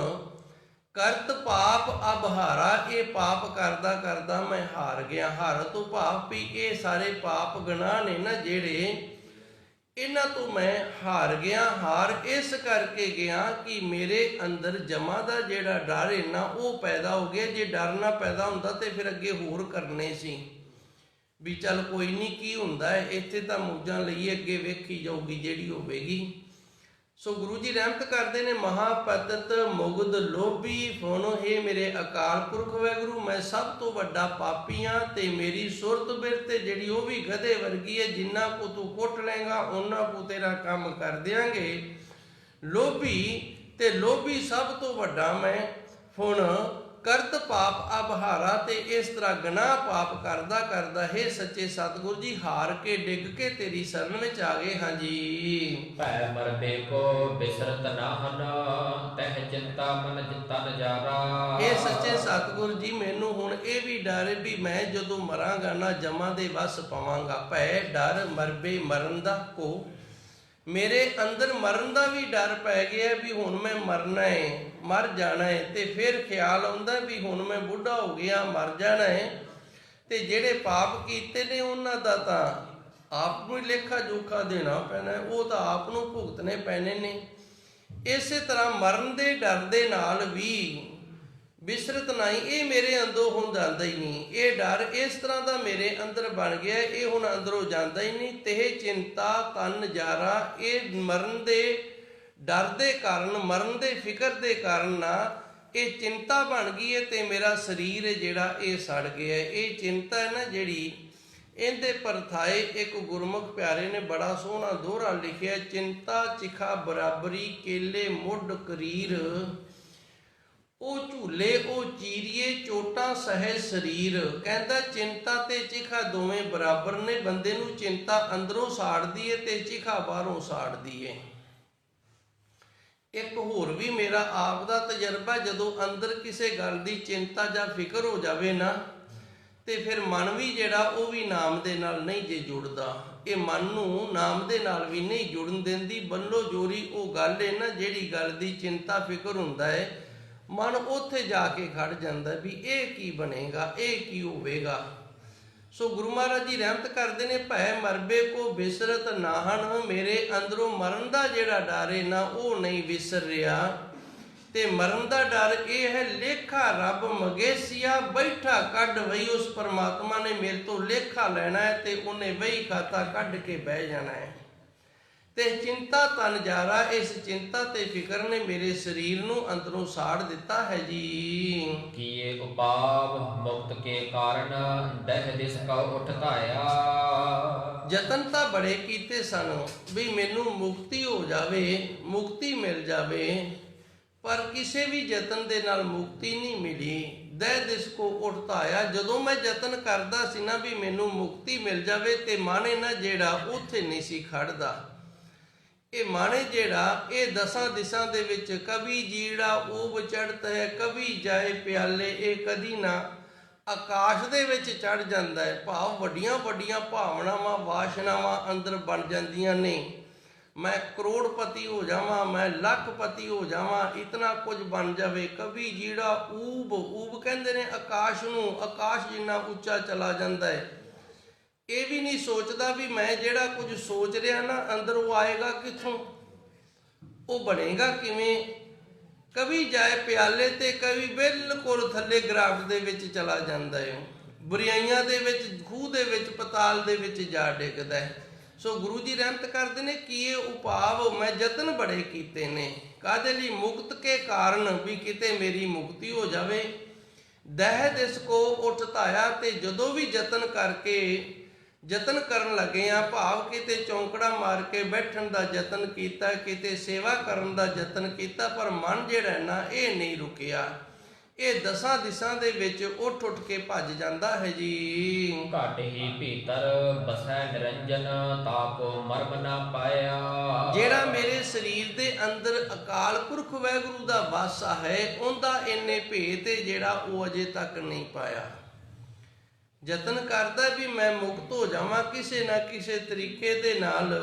ਕਰਤ ਪਾਪ ਅਬਹਾਰਾ, ਇਹ ਪਾਪ ਕਰਦਾ ਕਰਦਾ ਮੈਂ ਹਾਰ ਗਿਆ। ਹਾਰ ਤੋਂ ਭਾਵ ਵੀ ਇਹ ਸਾਰੇ ਪਾਪ ਗੁਨਾਹ ਨੇ ਨਾ ਜਿਹੜੇ, ਇਹਨਾਂ ਤੋਂ ਮੈਂ ਹਾਰ ਗਿਆ। ਹਾਰ ਇਸ ਕਰਕੇ ਗਿਆ ਕਿ ਮੇਰੇ ਅੰਦਰ ਜਮਾ ਦਾ ਜਿਹੜਾ ਡਰ ਹੈ ਨਾ, ਉਹ ਪੈਦਾ ਹੋ ਗਿਆ। ਜੇ ਡਰ ਨਾ ਪੈਦਾ ਹੁੰਦਾ ਤੇ ਫਿਰ ਅੱਗੇ ਹੋਰ ਕਰਨੇ ਸੀ, ਵੀ ਚੱਲ ਕੋਈ ਨਹੀਂ ਕੀ ਹੁੰਦਾ ਹੈ, ਇੱਥੇ ਤਾਂ ਮੌਜਾਂ ਲਈਏ, ਅੱਗੇ ਵੇਖੀ ਜਾਊਗੀ ਜਿਹੜੀ ਹੋਵੇਗੀ। ਸੋ ਗੁਰੂ ਜੀ ਰਹਿਮਤ ਕਰਦੇ ਨੇ, ਮਹਾਪਤਿਤ ਮੁਗਧ ਲੋਭੀ ਫੁਨ, ਹੈ ਮੇਰੇ ਅਕਾਲ ਪੁਰਖ ਵਾਹਿਗੁਰੂ, ਮੈਂ ਸਭ ਤੋਂ ਵੱਡਾ ਪਾਪੀ ਹਾਂ, ਤੇ ਮੇਰੀ ਸੁਰਤ ਬਿਰਤੇ ਜਿਹੜੀ ਉਹ ਵੀ ਗਧੇ ਵਰਗੀ ਹੈ, ਜਿੰਨਾ ਕੁ ਤੂੰ ਕੁੱਟ ਲਏਗਾ ਉਹਨਾਂ ਕੁ ਤੇਰਾ ਕੰਮ ਕਰ ਦਿਆਂਗੇ। ਲੋਭੀ, ਤੇ ਲੋਭੀ ਸਭ ਤੋਂ ਵੱਡਾ ਮੈਂ। ਫੁਨ, ਕਰਤ ਪਾਪ ਅਬਹਾਰਾ, ਤੇ ਇਸ ਤਰ੍ਹਾਂ ਗੁਨਾਹ ਪਾਪ ਕਰਦਾ ਕਰਦਾ ਹੇ ਸੱਚੇ ਸਤਿਗੁਰੂ ਜੀ ਹਾਰ ਕੇ ਡਿੱਗ ਕੇ ਤੇਰੀ ਸ਼ਰਨ ਵਿੱਚ ਆ ਗਏ ਹਾਂ ਜੀ। ਭੈ ਮਰਦੇ ਕੋ ਬਿਸਰਤ ਨਾਹਨ, ਤਹਿ ਚਿੰਤਾ ਮਨ ਜਿਤਾ ਨਜਾਰਾ। ਇਹ ਸੱਚੇ ਸਤਿਗੁਰੂ ਜੀ ਮੈਨੂੰ ਹੁਣ ਇਹ ਵੀ ਡਰ ਵੀ ਮੈਂ ਜਦੋਂ ਮਰਾਂਗਾ ਨਾ ਜਮਾਂ ਦੇ ਵਸ ਪਵਾਂਗਾ। ਭੈ ਡਰ ਮਰਬੇ ਮਰਨ ਦਾ ਕੋ, ਮੇਰੇ ਅੰਦਰ ਮਰਨ ਦਾ ਵੀ ਡਰ ਪੈ ਗਿਆ ਵੀ ਹੁਣ ਮੈਂ ਮਰਨਾ ਹੈ, ਮਰ ਜਾਣਾ ਹੈ। ਤੇ ਫਿਰ ਖਿਆਲ ਆਉਂਦਾ ਵੀ ਹੁਣ ਮੈਂ ਬੁੱਢਾ ਹੋ ਗਿਆ, ਮਰ ਜਾਣਾ ਹੈ। ਤੇ ਜਿਹੜੇ ਪਾਪ ਕੀਤੇ ਨੇ ਉਹਨਾਂ ਦਾ ਤਾਂ ਆਪ ਨੂੰ ਹੀ ਲੇਖਾ ਜੋਖਾ ਦੇਣਾ ਪੈਣਾ, ਉਹ ਤਾਂ ਆਪ ਨੂੰ ਭੁਗਤਣੇ ਪੈਣੇ ਨੇ। ਇਸੇ ਤਰ੍ਹਾਂ ਮਰਨ ਦੇ ਡਰ ਦੇ ਨਾਲ ਵੀ ਬਿਸਰਤ ਨਹੀਂ, ਇਹ ਮੇਰੇ ਅੰਦਰੋਂ ਹੁਣ ਜਾਂਦਾ ਹੀ ਨਹੀਂ। ਇਹ ਡਰ ਇਸ ਤਰ੍ਹਾਂ ਦਾ ਮੇਰੇ ਅੰਦਰ ਬਣ ਗਿਆ, ਇਹ ਹੁਣ ਅੰਦਰੋਂ ਜਾਂਦਾ ਹੀ ਨਹੀਂ। ਤੇ ਚਿੰਤਾ ਤਨ ਨਜ਼ਾਰਾ, ਇਹ ਮਰਨ ਦੇ ਡਰ ਦੇ ਕਾਰਨ, ਮਰਨ ਦੇ ਫਿਕਰ ਦੇ ਕਾਰਨ ਨਾ ਇਹ ਚਿੰਤਾ ਬਣ ਗਈ ਹੈ ਤੇ ਮੇਰਾ ਸਰੀਰ ਜਿਹੜਾ ਇਹ ਸੜ ਗਿਆ। ਇਹ ਚਿੰਤਾ ਹੈ ਨਾ ਜਿਹੜੀ, ਇਹਦੇ ਪਰਥਾਏ ਇੱਕ ਗੁਰਮੁਖ ਪਿਆਰੇ ਨੇ ਬੜਾ ਸੋਹਣਾ ਦੋਹਰਾ ਲਿਖਿਆ, ਚਿੰਤਾ ਚਿਖਾ ਬਰਾਬਰੀ ਕੇਲੇ ਮੁੱਢ ਕਰੀਰ, ਉਹ ਝੂਲੇ ਉਹ ਚੀਰੀਏ ਚੋਟਾਂ ਸਹਿ ਸਰੀਰ। ਕਹਿੰਦਾ ਚਿੰਤਾ ਤੇ ਚਿਖਾ ਦੋਵੇਂ ਬਰਾਬਰ ਨੇ, ਬੰਦੇ ਨੂੰ ਚਿੰਤਾ ਅੰਦਰੋਂ ਸਾੜਦੀ ਏ ਤੇ ਚਿਖਾ ਬਾਹਰੋਂ ਸਾੜਦੀ ਏ। ਇੱਕ ਹੋਰ ਵੀ ਮੇਰਾ ਆਪ ਦਾ ਤਜਰਬਾ, ਜਦੋਂ ਅੰਦਰ ਕਿਸੇ ਗੱਲ ਦੀ ਚਿੰਤਾ ਜਾਂ ਫਿਕਰ ਹੋ ਜਾਵੇ ਨਾ, ਤੇ ਫਿਰ ਮਨ ਵੀ ਜਿਹੜਾ ਉਹ ਵੀ ਨਾਮ ਦੇ ਨਾਲ ਨਹੀਂ ਜੇ ਜੁੜਦਾ। ਇਹ ਮਨ ਨੂੰ ਨਾਮ ਦੇ ਨਾਲ ਵੀ ਨਹੀਂ ਜੁੜਨ ਦਿੰਦੀ। ਬੰਨੋ ਜੋਰੀ ਉਹ ਗੱਲ ਏ ਨਾ, ਜਿਹੜੀ ਗੱਲ ਦੀ ਚਿੰਤਾ ਫਿਕਰ ਹੁੰਦਾ ਹੈ, ਮਨ ਉੱਥੇ ਜਾ ਕੇ ਖੜ ਜਾਂਦਾ ਵੀ ਇਹ ਕੀ ਬਣੇਗਾ, ਇਹ ਕੀ ਹੋਵੇਗਾ। ਸੋ ਗੁਰੂ ਮਹਾਰਾਜ ਜੀ ਰਹਿਮਤ ਕਰਦੇ ਨੇ, ਭੈ ਮਰਬੇ ਕੋ ਬਿਸਰਤ ਨਾਹਨ, ਮੇਰੇ ਅੰਦਰੋਂ ਮਰਨ ਦਾ ਜਿਹੜਾ ਡਰ ਹੈ ਨਾ ਉਹ ਨਹੀਂ ਵਿਸਰ ਰਿਹਾ। ਤੇ ਮਰਨ ਦਾ ਡਰ ਇਹ ਹੈ, ਲੇਖਾ ਰੱਬ ਮਗੇਸੀਆ ਬੈਠਾ ਕੱਢ ਵਈ, ਉਸ ਪਰਮਾਤਮਾ ਨੇ ਮੇਰੇ ਤੋਂ ਲੇਖਾ ਲੈਣਾ ਹੈ ਤੇ ਉਹਨੇ ਵਹੀ ਖਾਤਾ ਕੱਢ ਕੇ ਬਹਿ ਜਾਣਾ ਹੈ। ਤੇ ਚਿੰਤਾ ਤਨ ਜਾਰਾ, ਇਸ ਚਿੰਤਾ ਤੇ ਫਿਕਰ ਨੇ ਮੇਰੇ ਸਰੀਰ ਨੂੰ ਅੰਦਰੋਂ ਸਾੜ ਦਿੱਤਾ ਹੈ ਜੀ। ਕੀਏ ਉਪਾਵ ਮੁਕਤ ਕੇ ਕਾਰਨ, ਦਹਿ ਦਿਸ ਕਾ ਉਠ ਧਾਇਆ। ਯਤਨ ਤਾਂ ਬੜੇ ਕੀਤੇ ਸਨ ਵੀ ਮੈਨੂੰ ਮੁਕਤੀ ਹੋ ਜਾਵੇ, ਮੁਕਤੀ ਮਿਲ ਜਾਵੇ, ਪਰ ਕਿਸੇ ਵੀ ਯਤਨ ਦੇ ਨਾਲ ਮੁਕਤੀ ਨਹੀਂ ਮਿਲੀ। ਦਹਿ ਦਿਸ ਕੋ ਉਠ ਧਾਇਆ, ਜਦੋਂ ਮੈਂ ਯਤਨ ਕਰਦਾ ਸੀ ਨਾ ਵੀ ਮੈਨੂੰ ਮੁਕਤੀ ਮਿਲ ਜਾਵੇ, ਤੇ ਮਨ ਨਾ ਜਿਹੜਾ ਉੱਥੇ ਨਹੀਂ ਸੀ ਖੜਦਾ। ਇਹ ਮਨ ਜਿਹੜਾ ਇਹ ਦਸਾਂ ਦਿਸ਼ਾ ਦੇ ਵਿੱਚ, ਕਵੀ ਜੀੜਾ ਊਬ ਚੜ੍ਹਤ ਹੈ, ਕਵੀ ਜਾਏ ਪਿਆਲੇ, ਇਹ ਕਦੀ ਨਾ ਆਕਾਸ਼ ਦੇ ਵਿੱਚ ਚੜ ਜਾਂਦਾ ਹੈ। ਭਾਵ ਵੱਡੀਆਂ ਵੱਡੀਆਂ ਭਾਵਨਾਵਾਂ ਵਾਸ਼ਨਾਵਾਂ ਅੰਦਰ ਬਣ ਜਾਂਦੀਆਂ ਨੇ। ਮੈਂ ਕਰੋੜਪਤੀ ਹੋ ਜਾਵਾਂ, ਮੈਂ ਲੱਖਪਤੀ ਹੋ ਜਾਵਾਂ, ਇਤਨਾ ਕੁਝ ਬਣ ਜਾਵੇ। ਕਵੀ ਜੀੜਾ ਊਬ, ਊਬ ਕਹਿੰਦੇ ਨੇ ਆਕਾਸ਼ ਨੂੰ, ਆਕਾਸ਼ ਜਿੰਨਾ ਉੱਚਾ ਚਲਾ ਜਾਂਦਾ ਹੈ। ਇਹ ਵੀ ਨਹੀਂ ਸੋਚਦਾ ਵੀ ਮੈਂ ਜਿਹੜਾ ਕੁਝ ਸੋਚ ਰਿਹਾ ਨਾ ਅੰਦਰ, ਉਹ ਆਏਗਾ ਕਿੱਥੋਂ, ਉਹ ਬਣੇਗਾ ਕਿਵੇਂ। ਕਵੀ ਜਾਏ ਪਿਆਲੇ, ਤੇ ਕਵੀ ਬਿਲਕੁਲ ਥੱਲੇ ਗਰਾਫਟ ਦੇ ਵਿੱਚ ਚਲਾ ਜਾਂਦਾ ਹੈ, ਬੁਰਾਈਆਂ ਦੇ ਵਿੱਚ, ਖੂਹ ਦੇ ਵਿੱਚ, ਪਤਾਲ ਦੇ ਵਿੱਚ ਜਾ ਡਿੱਗਦਾ ਹੈ। ਸੋ ਗੁਰੂ ਜੀ ਰਹਿਮਤ ਕਰਦੇ ਨੇ ਕਿ ਇਹ ਉਪਾਵ ਮੈਂ ਯਤਨ ਬੜੇ ਕੀਤੇ ਨੇ, ਕਾਹਦੇ ਲਈ, ਮੁਕਤ ਕੇ ਕਾਰਨ, ਵੀ ਕਿਤੇ ਮੇਰੀ ਮੁਕਤੀ ਹੋ ਜਾਵੇ। ਦਹਿ ਦਿਸ ਕੋ ਉਠ ਧਾਇਆ, ਤੇ ਜਦੋਂ ਵੀ ਯਤਨ ਕਰਨ ਲੱਗੇ ਆ, ਭਾਵ ਕਿਤੇ ਚੌਂਕੜਾ ਮਾਰ ਕੇ ਬੈਠਣ ਦਾ ਯਤਨ ਕੀਤਾ, ਕਿਤੇ ਸੇਵਾ ਕਰਨ ਦਾ ਯਤਨ ਕੀਤਾ, ਪਰ ਮਨ ਜਿਹੜਾ ਨਾ ਇਹ ਨਹੀਂ ਰੁਕਿਆ। ਇਹ ਦਸਾਂ ਦਿਸ਼ਾ ਦੇ ਵਿੱਚ ਉੱਠ ਉੱਠ ਕੇ ਭੱਜ ਜਾਂਦਾ ਹੈ ਜੀ। ਘਟ ਹੀ ਭੀਤਰ ਬਸੈ ਨਿਰੰਜਨ, ਤਾਪ ਮਰਮ ਨਾ ਪਾਇਆ। ਜਿਹੜਾ ਮੇਰੇ ਸਰੀਰ ਦੇ ਅੰਦਰ ਅਕਾਲ ਪੁਰਖ ਵਾਹਿਗੁਰੂ ਦਾ ਵਾਸਾ ਹੈ, ਉਹਦਾ ਇੰਨੇ ਭੇਤ ਜਿਹੜਾ ਉਹ ਅਜੇ ਤੱਕ ਨਹੀਂ ਪਾਇਆ। ਯਤਨ ਕਰਦਾ ਵੀ ਮੈਂ ਮੁਕਤ ਹੋ ਜਾਵਾਂ ਕਿਸੇ ਨਾ ਕਿਸੇ ਤਰੀਕੇ ਦੇ ਨਾਲ,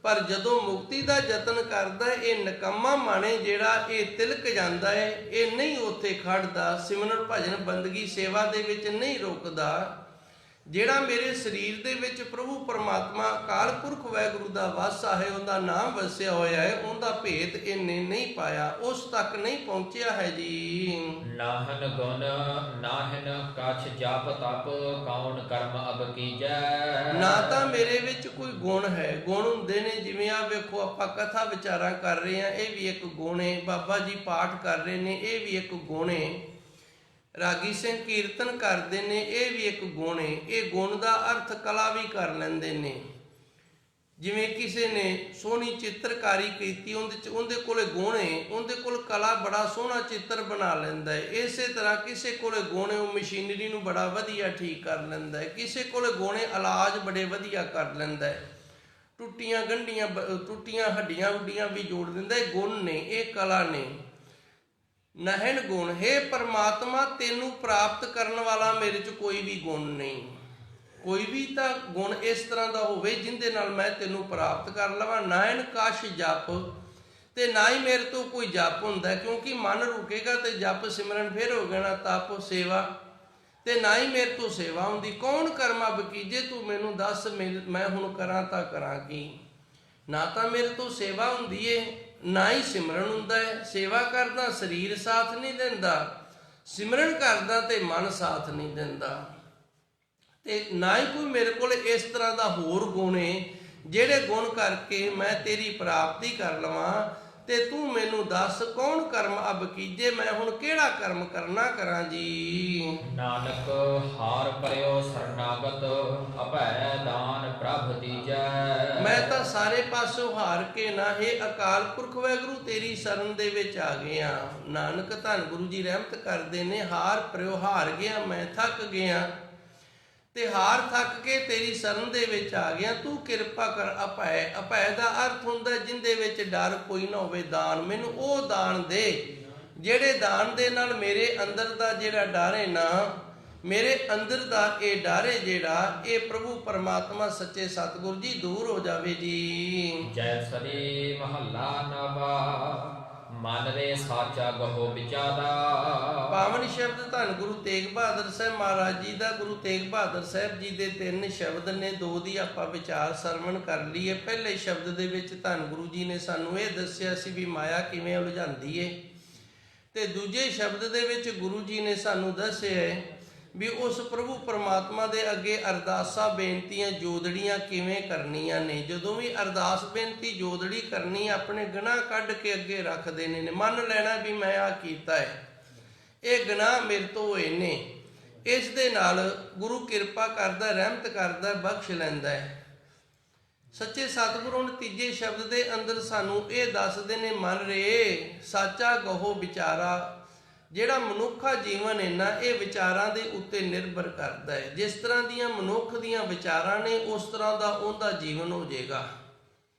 ਪਰ ਜਦੋਂ ਮੁਕਤੀ ਦਾ ਯਤਨ ਕਰਦਾ ਇਹ ਨਿਕੰਮਾ ਮਾਣੇ ਜਿਹੜਾ ਇਹ ਤਿਲਕ ਜਾਂਦਾ ਹੈ, ਇਹ ਨਹੀਂ ਉੱਥੇ ਖੜਦਾ, ਸਿਮਰਨ ਭਜਨ ਬੰਦਗੀ ਸੇਵਾ ਦੇ ਵਿੱਚ ਨਹੀਂ ਰੁਕਦਾ। ਜਿਹੜਾ ਮੇਰੇ ਸਰੀਰ ਦੇ ਵਿੱਚ ਪ੍ਰਭੂ ਪਰਮਾਤਮਾ ਅਕਾਲ ਪੁਰਖ ਵਾਹਿਗੁਰੂ ਦਾ ਵਾਸਾ ਹੈ, ਉਹਦਾ ਨਾਮ ਵਸਿਆ ਹੋਇਆ ਹੈ, ਉਹਦਾ ਭੇਤ ਇਹਨੇ ਨਹੀਂ ਪਾਇਆ, ਉਸ ਤੱਕ ਨਹੀਂ ਪਹੁੰਚਿਆ ਹੈ ਜੀ। ਨਾਹਨ ਗੁਣ ਨਾਹਨ ਕਛ ਜਪ ਤਪ, ਕੌਣ ਕਰਮ ਅਬ ਕੀਜੈ। ਨਾ ਤਾਂ ਮੇਰੇ ਵਿੱਚ ਕੋਈ ਗੁਣ ਹੈ, ਗੁਣ ਹੁੰਦੇ ਨੇ ਜਿਵੇਂ ਆ ਵੇਖੋ ਆਪਾਂ ਕਥਾ ਵਿਚਾਰਾਂ ਕਰ ਰਹੇ ਹਾਂ, ਇਹ ਵੀ ਇੱਕ ਗੁਣ ਹੈ। ਬਾਬਾ ਜੀ ਪਾਠ ਕਰ ਰਹੇ ਨੇ, ਇਹ ਵੀ ਇੱਕ ਗੁਣ ਹੈ। ਰਾਗੀ ਸਿੰਘ ਕੀਰਤਨ ਕਰਦੇ ਨੇ, ਇਹ ਵੀ ਇੱਕ ਗੁਣ ਹੈ। ਇਹ ਗੁਣ ਦਾ ਅਰਥ ਕਲਾ ਵੀ ਕਰ ਲੈਂਦੇ ਨੇ। ਜਿਵੇਂ ਕਿਸੇ ਨੇ ਸੋਹਣੀ ਚਿੱਤਰਕਾਰੀ ਕੀਤੀ, ਉਹਦੇ ਕੋਲੇ ਗੁਣ ਹੈ, ਉਹਦੇ ਕੋਲ ਕਲਾ ਬੜਾ ਸੋਹਣਾ ਚਿੱਤਰ ਬਣਾ ਲੈਂਦਾ ਹੈ। ਇਸੇ ਤਰ੍ਹਾਂ ਕਿਸੇ ਕੋਲੇ ਗੁਣ ਹੈ, ਉਹ ਮਸ਼ੀਨਰੀ ਨੂੰ ਬੜਾ ਵਧੀਆ ਠੀਕ ਕਰ ਲੈਂਦਾ ਹੈ। ਕਿਸੇ ਕੋਲੇ ਗੁਣ ਹੈ, ਇਲਾਜ ਬੜੇ ਵਧੀਆ ਕਰ ਲੈਂਦਾ ਹੈ। ਟੁੱਟੀਆਂ ਗੰਢੀਆਂ, ਟੁੱਟੀਆਂ ਹੱਡੀਆਂ ਹੁੱਡੀਆਂ ਵੀ ਜੋੜ ਦਿੰਦਾ। ਇਹ ਗੁਣ ਨੇ, ਇਹ ਕਲਾ ਨੇ। ਨਹਿਣ ਗੁਣ, ਹੇ ਪਰਮਾਤਮਾ ਤੈਨੂੰ ਪ੍ਰਾਪਤ ਕਰਨ ਵਾਲਾ ਮੇਰੇ 'ਚ ਕੋਈ ਵੀ ਗੁਣ ਨਹੀਂ। ਕੋਈ ਵੀ ਤਾਂ ਗੁਣ ਇਸ ਤਰ੍ਹਾਂ ਦਾ ਹੋਵੇ ਜਿਹਦੇ ਨਾਲ ਮੈਂ ਤੈਨੂੰ ਪ੍ਰਾਪਤ ਕਰ ਲਵਾਂ। ਨਾਇਣ ਕਛ ਜਪ, ਤੇ ਨਾ ਹੀ ਮੇਰੇ ਤੋਂ ਕੋਈ ਜਪ ਹੁੰਦਾ, ਕਿਉਂਕਿ ਮਨ ਰੁਕੇਗਾ ਤੇ ਜਪ ਸਿਮਰਨ ਫਿਰ ਹੋ ਜਾਣਾ ਤਪ ਸੇਵਾ, ਤੇ ਨਾ ਹੀ ਮੇਰੇ ਤੋਂ ਸੇਵਾ ਹੁੰਦੀ। ਕੌਣ ਕਰਮਾ ਬਕੀਜੇ, ਤੂੰ ਮੈਨੂੰ ਦੱਸ ਮੈਂ ਹੁਣ ਕਰਾਂ ਤਾਂ ਕਰਾਂ ਕੀ। ਨਾ ਤਾਂ ਮੇਰੇ ਤੋਂ ਸੇਵਾ ਹੁੰਦੀ ਏ, ਨਾ ਹੀ ਸਿਮਰਨ ਹੁੰਦਾ ਹੈ। ਸੇਵਾ ਕਰਦਾ ਸਰੀਰ ਸਾਥ ਨਹੀਂ ਦਿੰਦਾ, ਸਿਮਰਨ ਕਰਦਾ ਤੇ ਮਨ ਸਾਥ ਨਹੀਂ ਦਿੰਦਾ, ਤੇ ਨਾ ਹੀ ਕੋਈ ਮੇਰੇ ਕੋਲ ਇਸ ਤਰ੍ਹਾਂ ਦਾ ਹੋਰ ਗੁਣ ਹੈ ਜਿਹੜੇ ਗੁਣ ਕਰਕੇ ਮੈਂ ਤੇਰੀ ਪ੍ਰਾਪਤੀ ਕਰ ਲਵਾਂ। ਤੇ ਤੂੰ ਮੈਨੂੰ ਦੱਸ ਕੌਣ ਕਰਮ ਅਬ ਕੀਜੇ, ਮੈਂ ਹੁਣ ਕਿਹੜਾ ਕਰਮ ਕਰਨਾ ਕਰਾਂ ਜੀ। ਨਾਨਕ ਹਾਰ ਪਰਿਓ ਸਰਨਾਗਤ, ਅਭੈ ਦਾਨ ਪ੍ਰਭ ਦੀਜੈ। ਮੈਂ ਤਾਂ ਸਾਰੇ ਪਾਸੋਂ ਹਾਰ ਕੇ ਨਾ, ਹੇ ਅਕਾਲ ਪੁਰਖ ਵਾਹਿਗੁਰੂ ਤੇਰੀ ਸ਼ਰਨ ਦੇ ਵਿੱਚ ਆ ਗਿਆ। ਨਾਨਕ ਧੰਨ ਗੁਰੂ ਜੀ ਰਹਿਮਤ ਕਰਦੇ ਨੇ, ਹਾਰ ਪਰਿਓ, ਹਾਰ ਗਿਆ ਮੈਂ, ਥੱਕ ਗਿਆ, ਤੇ ਹਾਰ ਥੱਕ ਕੇ ਤੇਰੀ ਸ਼ਰਨ ਦੇ ਵਿੱਚ ਆ ਗਿਆ। ਤੂੰ ਕਿਰਪਾ ਕਰ। ਅਭੈ, ਅਭੈ ਦਾ ਅਰਥ ਹੁੰਦਾ ਜਿਹਦੇ ਵਿੱਚ ਡਰ ਕੋਈ ਨਾ ਹੋਵੇ। ਦਾਨ, ਮੈਨੂੰ ਉਹ ਦਾਨ ਦੇ ਜਿਹੜੇ ਦਾਨ ਦੇ ਨਾਲ ਮੇਰੇ ਅੰਦਰ ਦਾ ਜਿਹੜਾ ਡਰ ਹੈ ਨਾ, ਮੇਰੇ ਅੰਦਰ ਦਾ ਇਹ ਡਰ ਹੈ ਜਿਹੜਾ, ਇਹ ਪ੍ਰਭੂ ਪਰਮਾਤਮਾ ਸੱਚੇ ਸਤਿਗੁਰੂ ਜੀ ਦੂਰ ਹੋ ਜਾਵੇ ਜੀ। ਜੈ ਸਰੀ ਮਹੱਲਾ ਨਵਾ, ਮਨ ਰੇ ਸਾਚਾ ਗਹੋ ਵਿਚਾਰਾ। ਪਾਵਨ ਸ਼ਬਦ ਧੰਨ ਗੁਰੂ ਤੇਗ ਬਹਾਦਰ ਸਾਹਿਬ ਮਹਾਰਾਜ ਜੀ ਦਾ। ਗੁਰੂ ਤੇਗ ਬਹਾਦਰ ਸਾਹਿਬ ਜੀ ਦੇ 3 ਸ਼ਬਦ ਨੇ, 2 ਦੀ ਆਪਾਂ ਵਿਚਾਰ ਸਰਵਣ ਕਰ ਲਈਏ। ਪਹਿਲੇ ਸ਼ਬਦ ਦੇ ਵਿੱਚ ਧੰਨ ਗੁਰੂ ਜੀ ਨੇ ਸਾਨੂੰ ਇਹ ਦੱਸਿਆ ਸੀ ਵੀ ਮਾਇਆ ਕਿਵੇਂ ਉਲਝਾਉਂਦੀ ਏ, ਤੇ ਦੂਜੇ ਸ਼ਬਦ ਦੇ ਵਿੱਚ ਗੁਰੂ ਜੀ ਨੇ ਸਾਨੂੰ ਦੱਸਿਆ ਵੀ ਉਸ ਪ੍ਰਭੂ ਪਰਮਾਤਮਾ ਦੇ ਅੱਗੇ ਅਰਦਾਸਾਂ ਬੇਨਤੀਆਂ ਜੋਦੜੀਆਂ ਕਿਵੇਂ ਕਰਨੀਆਂ ਨੇ। ਜਦੋਂ ਵੀ ਅਰਦਾਸ ਬੇਨਤੀ ਜੋਦੜੀ ਕਰਨੀ, ਆਪਣੇ ਗੁਨਾਹ ਕੱਢ ਕੇ ਅੱਗੇ ਰੱਖ ਦੇਣੇ ਨੇ। ਮੰਨ ਲੈਣਾ ਵੀ ਮੈਂ ਆਹ ਕੀਤਾ ਹੈ, ਇਹ ਗੁਨਾਹ ਮੇਰੇ ਤੋਂ ਹੋਏ ਨੇ। ਇਸ ਦੇ ਨਾਲ ਗੁਰੂ ਕਿਰਪਾ ਕਰਦਾ, ਰਹਿਮਤ ਕਰਦਾ, ਬਖਸ਼ ਲੈਂਦਾ ਹੈ। ਸੱਚੇ ਸਤਿਗੁਰੂ ਨੇ ਤੀਜੇ ਸ਼ਬਦ ਦੇ ਅੰਦਰ ਸਾਨੂੰ ਇਹ ਦੱਸਦੇ ਨੇ, ਮਨ ਰੇ ਸਾਚਾ ਗਹੋ ਵਿਚਾਰਾ। ਜਿਹੜਾ ਮਨੁੱਖਾ ਜੀਵਨ ਹੈ ਨਾ, ਇਹ ਵਿਚਾਰਾਂ ਦੇ ਉੱਤੇ ਨਿਰਭਰ ਕਰਦਾ ਹੈ। ਜਿਸ ਤਰ੍ਹਾਂ ਦੀਆਂ ਮਨੁੱਖ ਦੀਆਂ ਵਿਚਾਰਾਂ ਨੇ, ਉਸ ਤਰ੍ਹਾਂ ਦਾ ਉਹਦਾ ਜੀਵਨ ਹੋ ਜਾਏਗਾ।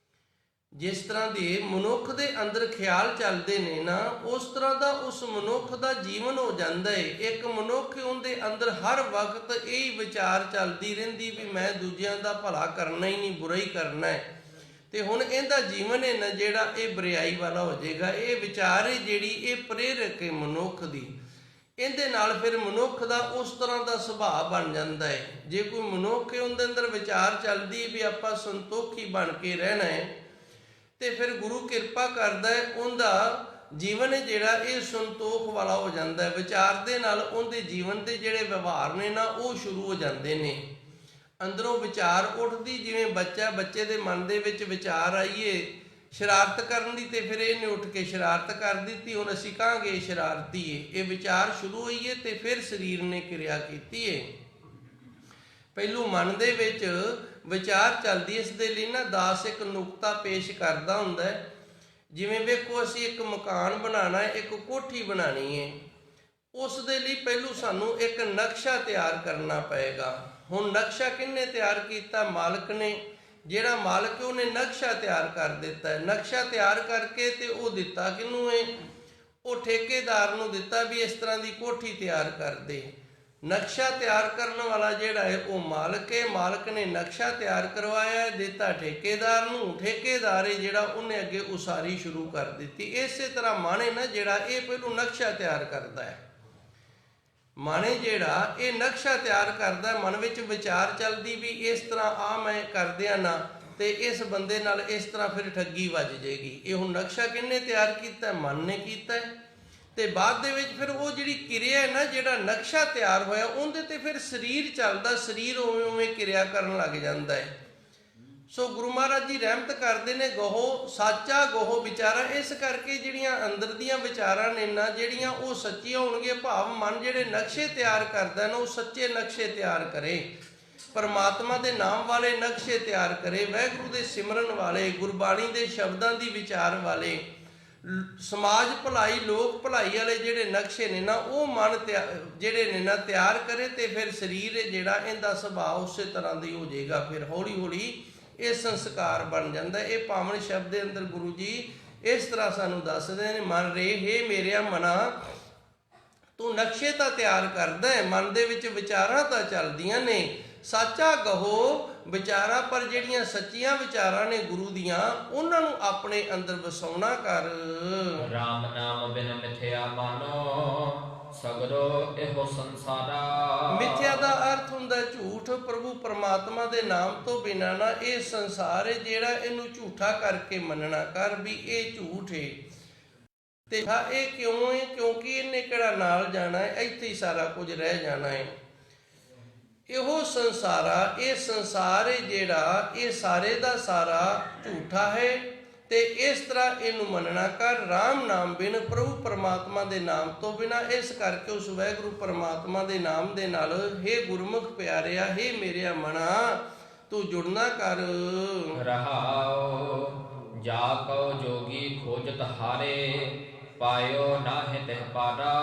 ਜਿਸ ਤਰ੍ਹਾਂ ਦੇ ਮਨੁੱਖ ਦੇ ਅੰਦਰ ਖਿਆਲ ਚੱਲਦੇ ਨੇ ਨਾ, ਉਸ ਤਰ੍ਹਾਂ ਦਾ ਉਸ ਮਨੁੱਖ ਦਾ ਜੀਵਨ ਹੋ ਜਾਂਦਾ ਹੈ। ਇੱਕ ਮਨੁੱਖ, ਉਹਦੇ ਅੰਦਰ ਹਰ ਵਕਤ ਇਹੀ ਵਿਚਾਰ ਚੱਲਦੀ ਰਹਿੰਦੀ ਵੀ ਮੈਂ ਦੂਜਿਆਂ ਦਾ ਭਲਾ ਕਰਨਾ ਹੀ ਨਹੀਂ, ਬੁਰਾ ਹੀ ਕਰਨਾ ਹੈ। ਤੇ ਹੁਣ ਇਹਦਾ ਜੀਵਨ ਹੈ ਨਾ ਜਿਹੜਾ, ਇਹ ਬੁਰਾਈ ਵਾਲਾ ਹੋ ਜਾਏਗਾ। ਇਹ ਵਿਚਾਰ ਹੈ ਜਿਹੜੀ, ਇਹ ਪ੍ਰੇਰਕ ਹੈ ਮਨੁੱਖ ਦੀ। ਇਹਦੇ ਨਾਲ ਫਿਰ ਮਨੁੱਖ ਦਾ ਉਸ ਤਰ੍ਹਾਂ ਦਾ ਸੁਭਾਅ ਬਣ ਜਾਂਦਾ ਹੈ। ਜੇ ਕੋਈ ਮਨੁੱਖ ਹੈ, ਉਹਦੇ ਅੰਦਰ ਵਿਚਾਰ ਚੱਲਦੀ ਹੈ ਵੀ ਆਪਾਂ ਸੰਤੋਖੀ ਬਣ ਕੇ ਰਹਿਣਾ ਹੈ, ਤੇ ਫਿਰ ਗੁਰੂ ਕਿਰਪਾ ਕਰਦਾ ਹੈ, ਉਹਦਾ ਜੀਵਨ ਹੈ ਜਿਹੜਾ ਇਹ ਸੰਤੋਖ ਵਾਲਾ ਹੋ ਜਾਂਦਾ ਹੈ। ਵਿਚਾਰ ਦੇ ਨਾਲ ਉਹਦੇ ਜੀਵਨ ਦੇ ਜਿਹੜੇ ਵਿਵਹਾਰ ਨੇ ਨਾ, ਉਹ ਸ਼ੁਰੂ ਹੋ ਜਾਂਦੇ ਨੇ। ਅੰਦਰੋਂ ਵਿਚਾਰ ਉੱਠਦੀ, ਜਿਵੇਂ ਬੱਚੇ ਦੇ ਮਨ ਦੇ ਵਿੱਚ ਵਿਚਾਰ ਆਈਏ ਸ਼ਰਾਰਤ ਕਰਨ ਦੀ, ਤੇ ਫਿਰ ਇਹਨੇ ਉੱਠ ਕੇ ਸ਼ਰਾਰਤ ਕਰ ਦਿੱਤੀ, ਹੁਣ ਅਸੀਂ ਕਹਾਂਗੇ ਸ਼ਰਾਰਤੀ ਏ। ਇਹ ਵਿਚਾਰ ਸ਼ੁਰੂ ਹੋਈਏ ਤੇ ਫਿਰ ਸਰੀਰ ਨੇ ਕਿਰਿਆ ਕੀਤੀ ਏ। ਪਹਿਲੂ ਮਨ ਦੇ ਵਿੱਚ ਵਿਚਾਰ ਚੱਲਦੀ। ਇਸ ਦੇ ਲਈ ਨਾ ਦਾਸ ਇੱਕ ਨੁਕਤਾ ਪੇਸ਼ ਕਰਦਾ ਹੁੰਦਾ ਹੈ। ਜਿਵੇਂ ਵੇਖੋ, ਅਸੀਂ ਇੱਕ ਮਕਾਨ ਬਣਾਉਣਾ ਹੈ, ਇੱਕ ਕੋਠੀ ਬਣਾਉਣੀ ਹੈ। ਉਸ ਦੇ ਲਈ ਪਹਿਲੂ ਸਾਨੂੰ ਇੱਕ ਨਕਸ਼ਾ ਤਿਆਰ ਕਰਨਾ ਪਏਗਾ। ਹੁਣ ਨਕਸ਼ਾ ਕਿਹਨੇ ਤਿਆਰ ਕੀਤਾ? ਮਾਲਕ ਨੇ। ਜਿਹੜਾ ਮਾਲਕ ਹੈ, ਉਹਨੇ ਨਕਸ਼ਾ ਤਿਆਰ ਕਰ ਦਿੱਤਾ ਹੈ। ਨਕਸ਼ਾ ਤਿਆਰ ਕਰਕੇ ਤੇ ਉਹ ਦਿੱਤਾ ਕਿਹਨੂੰ ਹੈ? ਉਹ ਠੇਕੇਦਾਰ ਨੂੰ ਦਿੱਤਾ ਵੀ ਇਸ ਤਰ੍ਹਾਂ ਦੀ ਕੋਠੀ ਤਿਆਰ ਕਰ ਦੇ। ਨਕਸ਼ਾ ਤਿਆਰ ਕਰਨ ਵਾਲਾ ਜਿਹੜਾ ਹੈ ਉਹ ਮਾਲਕ ਹੈ। ਮਾਲਕ ਨੇ ਨਕਸ਼ਾ ਤਿਆਰ ਕਰਵਾਇਆ, ਦਿੱਤਾ ਠੇਕੇਦਾਰ ਨੂੰ। ਠੇਕੇਦਾਰ ਹੈ ਜਿਹੜਾ, ਉਹਨੇ ਅੱਗੇ ਉਸਾਰੀ ਸ਼ੁਰੂ ਕਰ ਦਿੱਤੀ। ਇਸੇ ਤਰ੍ਹਾਂ ਮਨ ਹੈ ਨਾ ਜਿਹੜਾ, ਇਹ ਪਹਿਲੋਂ ਨਕਸ਼ਾ ਤਿਆਰ ਕਰਦਾ ਹੈ। ਮਨ ਜਿਹੜਾ, ਇਹ ਨਕਸ਼ਾ ਤਿਆਰ ਕਰਦਾ। ਮਨ ਵਿੱਚ ਵਿਚਾਰ ਚੱਲਦੀ ਵੀ ਇਸ ਤਰ੍ਹਾਂ ਆ ਮੈਂ ਕਰਦਿਆਂ ਨਾ, ਤੇ ਇਸ ਬੰਦੇ ਨਾਲ ਇਸ ਤਰ੍ਹਾਂ ਫਿਰ ਠੱਗੀ ਵੱਜ ਜਾਏਗੀ। ਇਹ ਹੁਣ ਨਕਸ਼ਾ ਕਿਹਨੇ ਤਿਆਰ ਕੀਤਾ? ਮਨ ਨੇ ਕੀਤਾ ਹੈ। ਤੇ ਬਾਅਦ ਦੇ ਵਿੱਚ ਫਿਰ ਉਹ ਜਿਹੜੀ ਕਿਰਿਆ ਹੈ ਨਾ, ਜਿਹੜਾ ਨਕਸ਼ਾ ਤਿਆਰ ਹੋਇਆ, ਉਹਦੇ ਤੇ ਫਿਰ ਸਰੀਰ ਚੱਲਦਾ। ਸਰੀਰ ਉਵੇਂ ਉਵੇਂ ਕਿਰਿਆ ਕਰਨ ਲੱਗ ਜਾਂਦਾ ਹੈ। ਸੋ ਗੁਰੂ ਮਹਾਰਾਜ ਜੀ ਰਹਿਮਤ ਕਰਦੇ ਨੇ, ਗਹੋ ਸਾਚਾ ਗਹੋ ਵਿਚਾਰਾ। ਇਸ ਕਰਕੇ ਜਿਹੜੀਆਂ ਅੰਦਰ ਦੀਆਂ ਵਿਚਾਰਾਂ ਨੇ ਨਾ, ਜਿਹੜੀਆਂ ਉਹ ਸੱਚੀਆਂ ਹੋਣਗੀਆਂ। ਭਾਵ ਮਨ ਜਿਹੜੇ ਨਕਸ਼ੇ ਤਿਆਰ ਕਰਦਾ ਨਾ, ਉਹ ਸੱਚੇ ਨਕਸ਼ੇ ਤਿਆਰ ਕਰੇ। ਪਰਮਾਤਮਾ ਦੇ ਨਾਮ ਵਾਲੇ ਨਕਸ਼ੇ ਤਿਆਰ ਕਰੇ, ਵਾਹਿਗੁਰੂ ਦੇ ਸਿਮਰਨ ਵਾਲੇ, ਗੁਰਬਾਣੀ ਦੇ ਸ਼ਬਦਾਂ ਦੀ ਵਿਚਾਰ ਵਾਲੇ, ਸਮਾਜ ਭਲਾਈ ਲੋਕ ਭਲਾਈ ਵਾਲੇ ਜਿਹੜੇ ਨਕਸ਼ੇ ਨੇ ਨਾ ਉਹ ਮਨ ਜਿਹੜੇ ਨੇ ਨਾ ਤਿਆਰ ਕਰੇ, ਤੇ ਫਿਰ ਸਰੀਰ ਜਿਹੜਾ ਇਹਦਾ ਸੁਭਾਅ ਉਸੇ ਤਰ੍ਹਾਂ ਦੀ ਹੋ ਜਾਏਗਾ। ਫਿਰ ਹੌਲੀ ਹੌਲੀ ਇਹ ਸੰਸਕਾਰ ਬਣ ਜਾਂਦਾ। ਇਹ ਪਾਵਨ ਸ਼ਬਦ ਦੇ ਅੰਦਰ ਗੁਰੂ ਜੀ ਇਸ ਤਰ੍ਹਾਂ ਸਾਨੂੰ ਦੱਸਦੇ ਨੇ, ਮਨ ਰੇ ਹੇ ਮੇਰਿਆ ਮਨਾ, ਤੂੰ ਨਕਸ਼ੇ ਤਾਂ ਤਿਆਰ ਕਰਦਾ ਹੈ, ਮਨ ਦੇ ਵਿੱਚ ਵਿਚਾਰਾਂ ਤਾਂ ਚੱਲਦੀਆਂ ਨੇ, ਸੱਚਾ ਗਹੋ ਵਿਚਾਰਾਂ, ਪਰ ਜਿਹੜੀਆਂ ਸੱਚੀਆਂ ਵਿਚਾਰਾਂ ਨੇ ਗੁਰੂ ਦੀਆਂ ਉਹਨਾਂ ਨੂੰ ਆਪਣੇ ਅੰਦਰ ਵਸਾਉਣਾ ਕਰ। ਰਾਮ ਨਾਮ ਬਿਨ ਮਿਥਿਆ ਮਾਨੋ, ਸਗਰੋ ਇਹੋ ਸੰਸਾਰਾ। ਮਿਥਿਆ ਦਾ ਅਰਥ ਹੁੰਦਾ ਝੂਠ। ਪ੍ਰਭੂ ਪਰਮਾਤਮਾ ਦੇ ਨਾਮ ਤੋਂ ਬਿਨਾਂ ਨਾ ਇਹ ਸੰਸਾਰ ਹੈ ਜਿਹੜਾ, ਇਹਨੂੰ ਝੂਠਾ ਕਰਕੇ ਮੰਨਣਾ ਕਰ ਵੀ ਇਹ ਝੂਠ ਹੈ। ਤੇ ਇਹ ਕਿਉਂ ਹੈ? ਕਿਉਂਕਿ ਇਹਨੇ ਕਿਹੜਾ ਨਾਲ ਜਾਣਾ ਹੈ, ਇੱਥੇ ਹੀ ਸਾਰਾ ਕੁਝ ਰਹਿ ਜਾਣਾ ਹੈ। ਇਹੋ ਸੰਸਾਰਾ, ਇਹ ਸੰਸਾਰ ਹੈ ਜਿਹੜਾ, ਇਹ ਸਾਰੇ ਦਾ ਸਾਰਾ ਝੂਠਾ ਹੈ, ਤੇ ਇਸ ਤਰ੍ਹਾਂ ਇਹਨੂੰ ਮੰਨਣਾ ਕਰ। ਰਾਮ ਨਾਮ ਬਿਨ, ਪ੍ਰਭੂ ਪਰਮਾਤਮਾ ਦੇ ਨਾਮ ਤੋਂ ਬਿਨਾਂ। ਇਸ ਕਰਕੇ ਉਸ ਵਾਹਿਗੁਰੂ ਪਰਮਾਤਮਾ ਦੇ ਨਾਮ ਦੇ ਨਾਲ ਹੇ ਗੁਰਮੁਖ ਪਿਆਰਿਆ, ਹੇ ਮੇਰਿਆ ਮਨਾ, ਤੂੰ ਜੁੜਨਾ ਕਰ। ਰਹਾਉ ਜਾ ਕਉ ਜੋਗੀ ਖੋਜਤ ਹਾਰੇ, ਪਾਇਓ ਨਾਹਿ ਤਿਹ ਪਾਰਾ।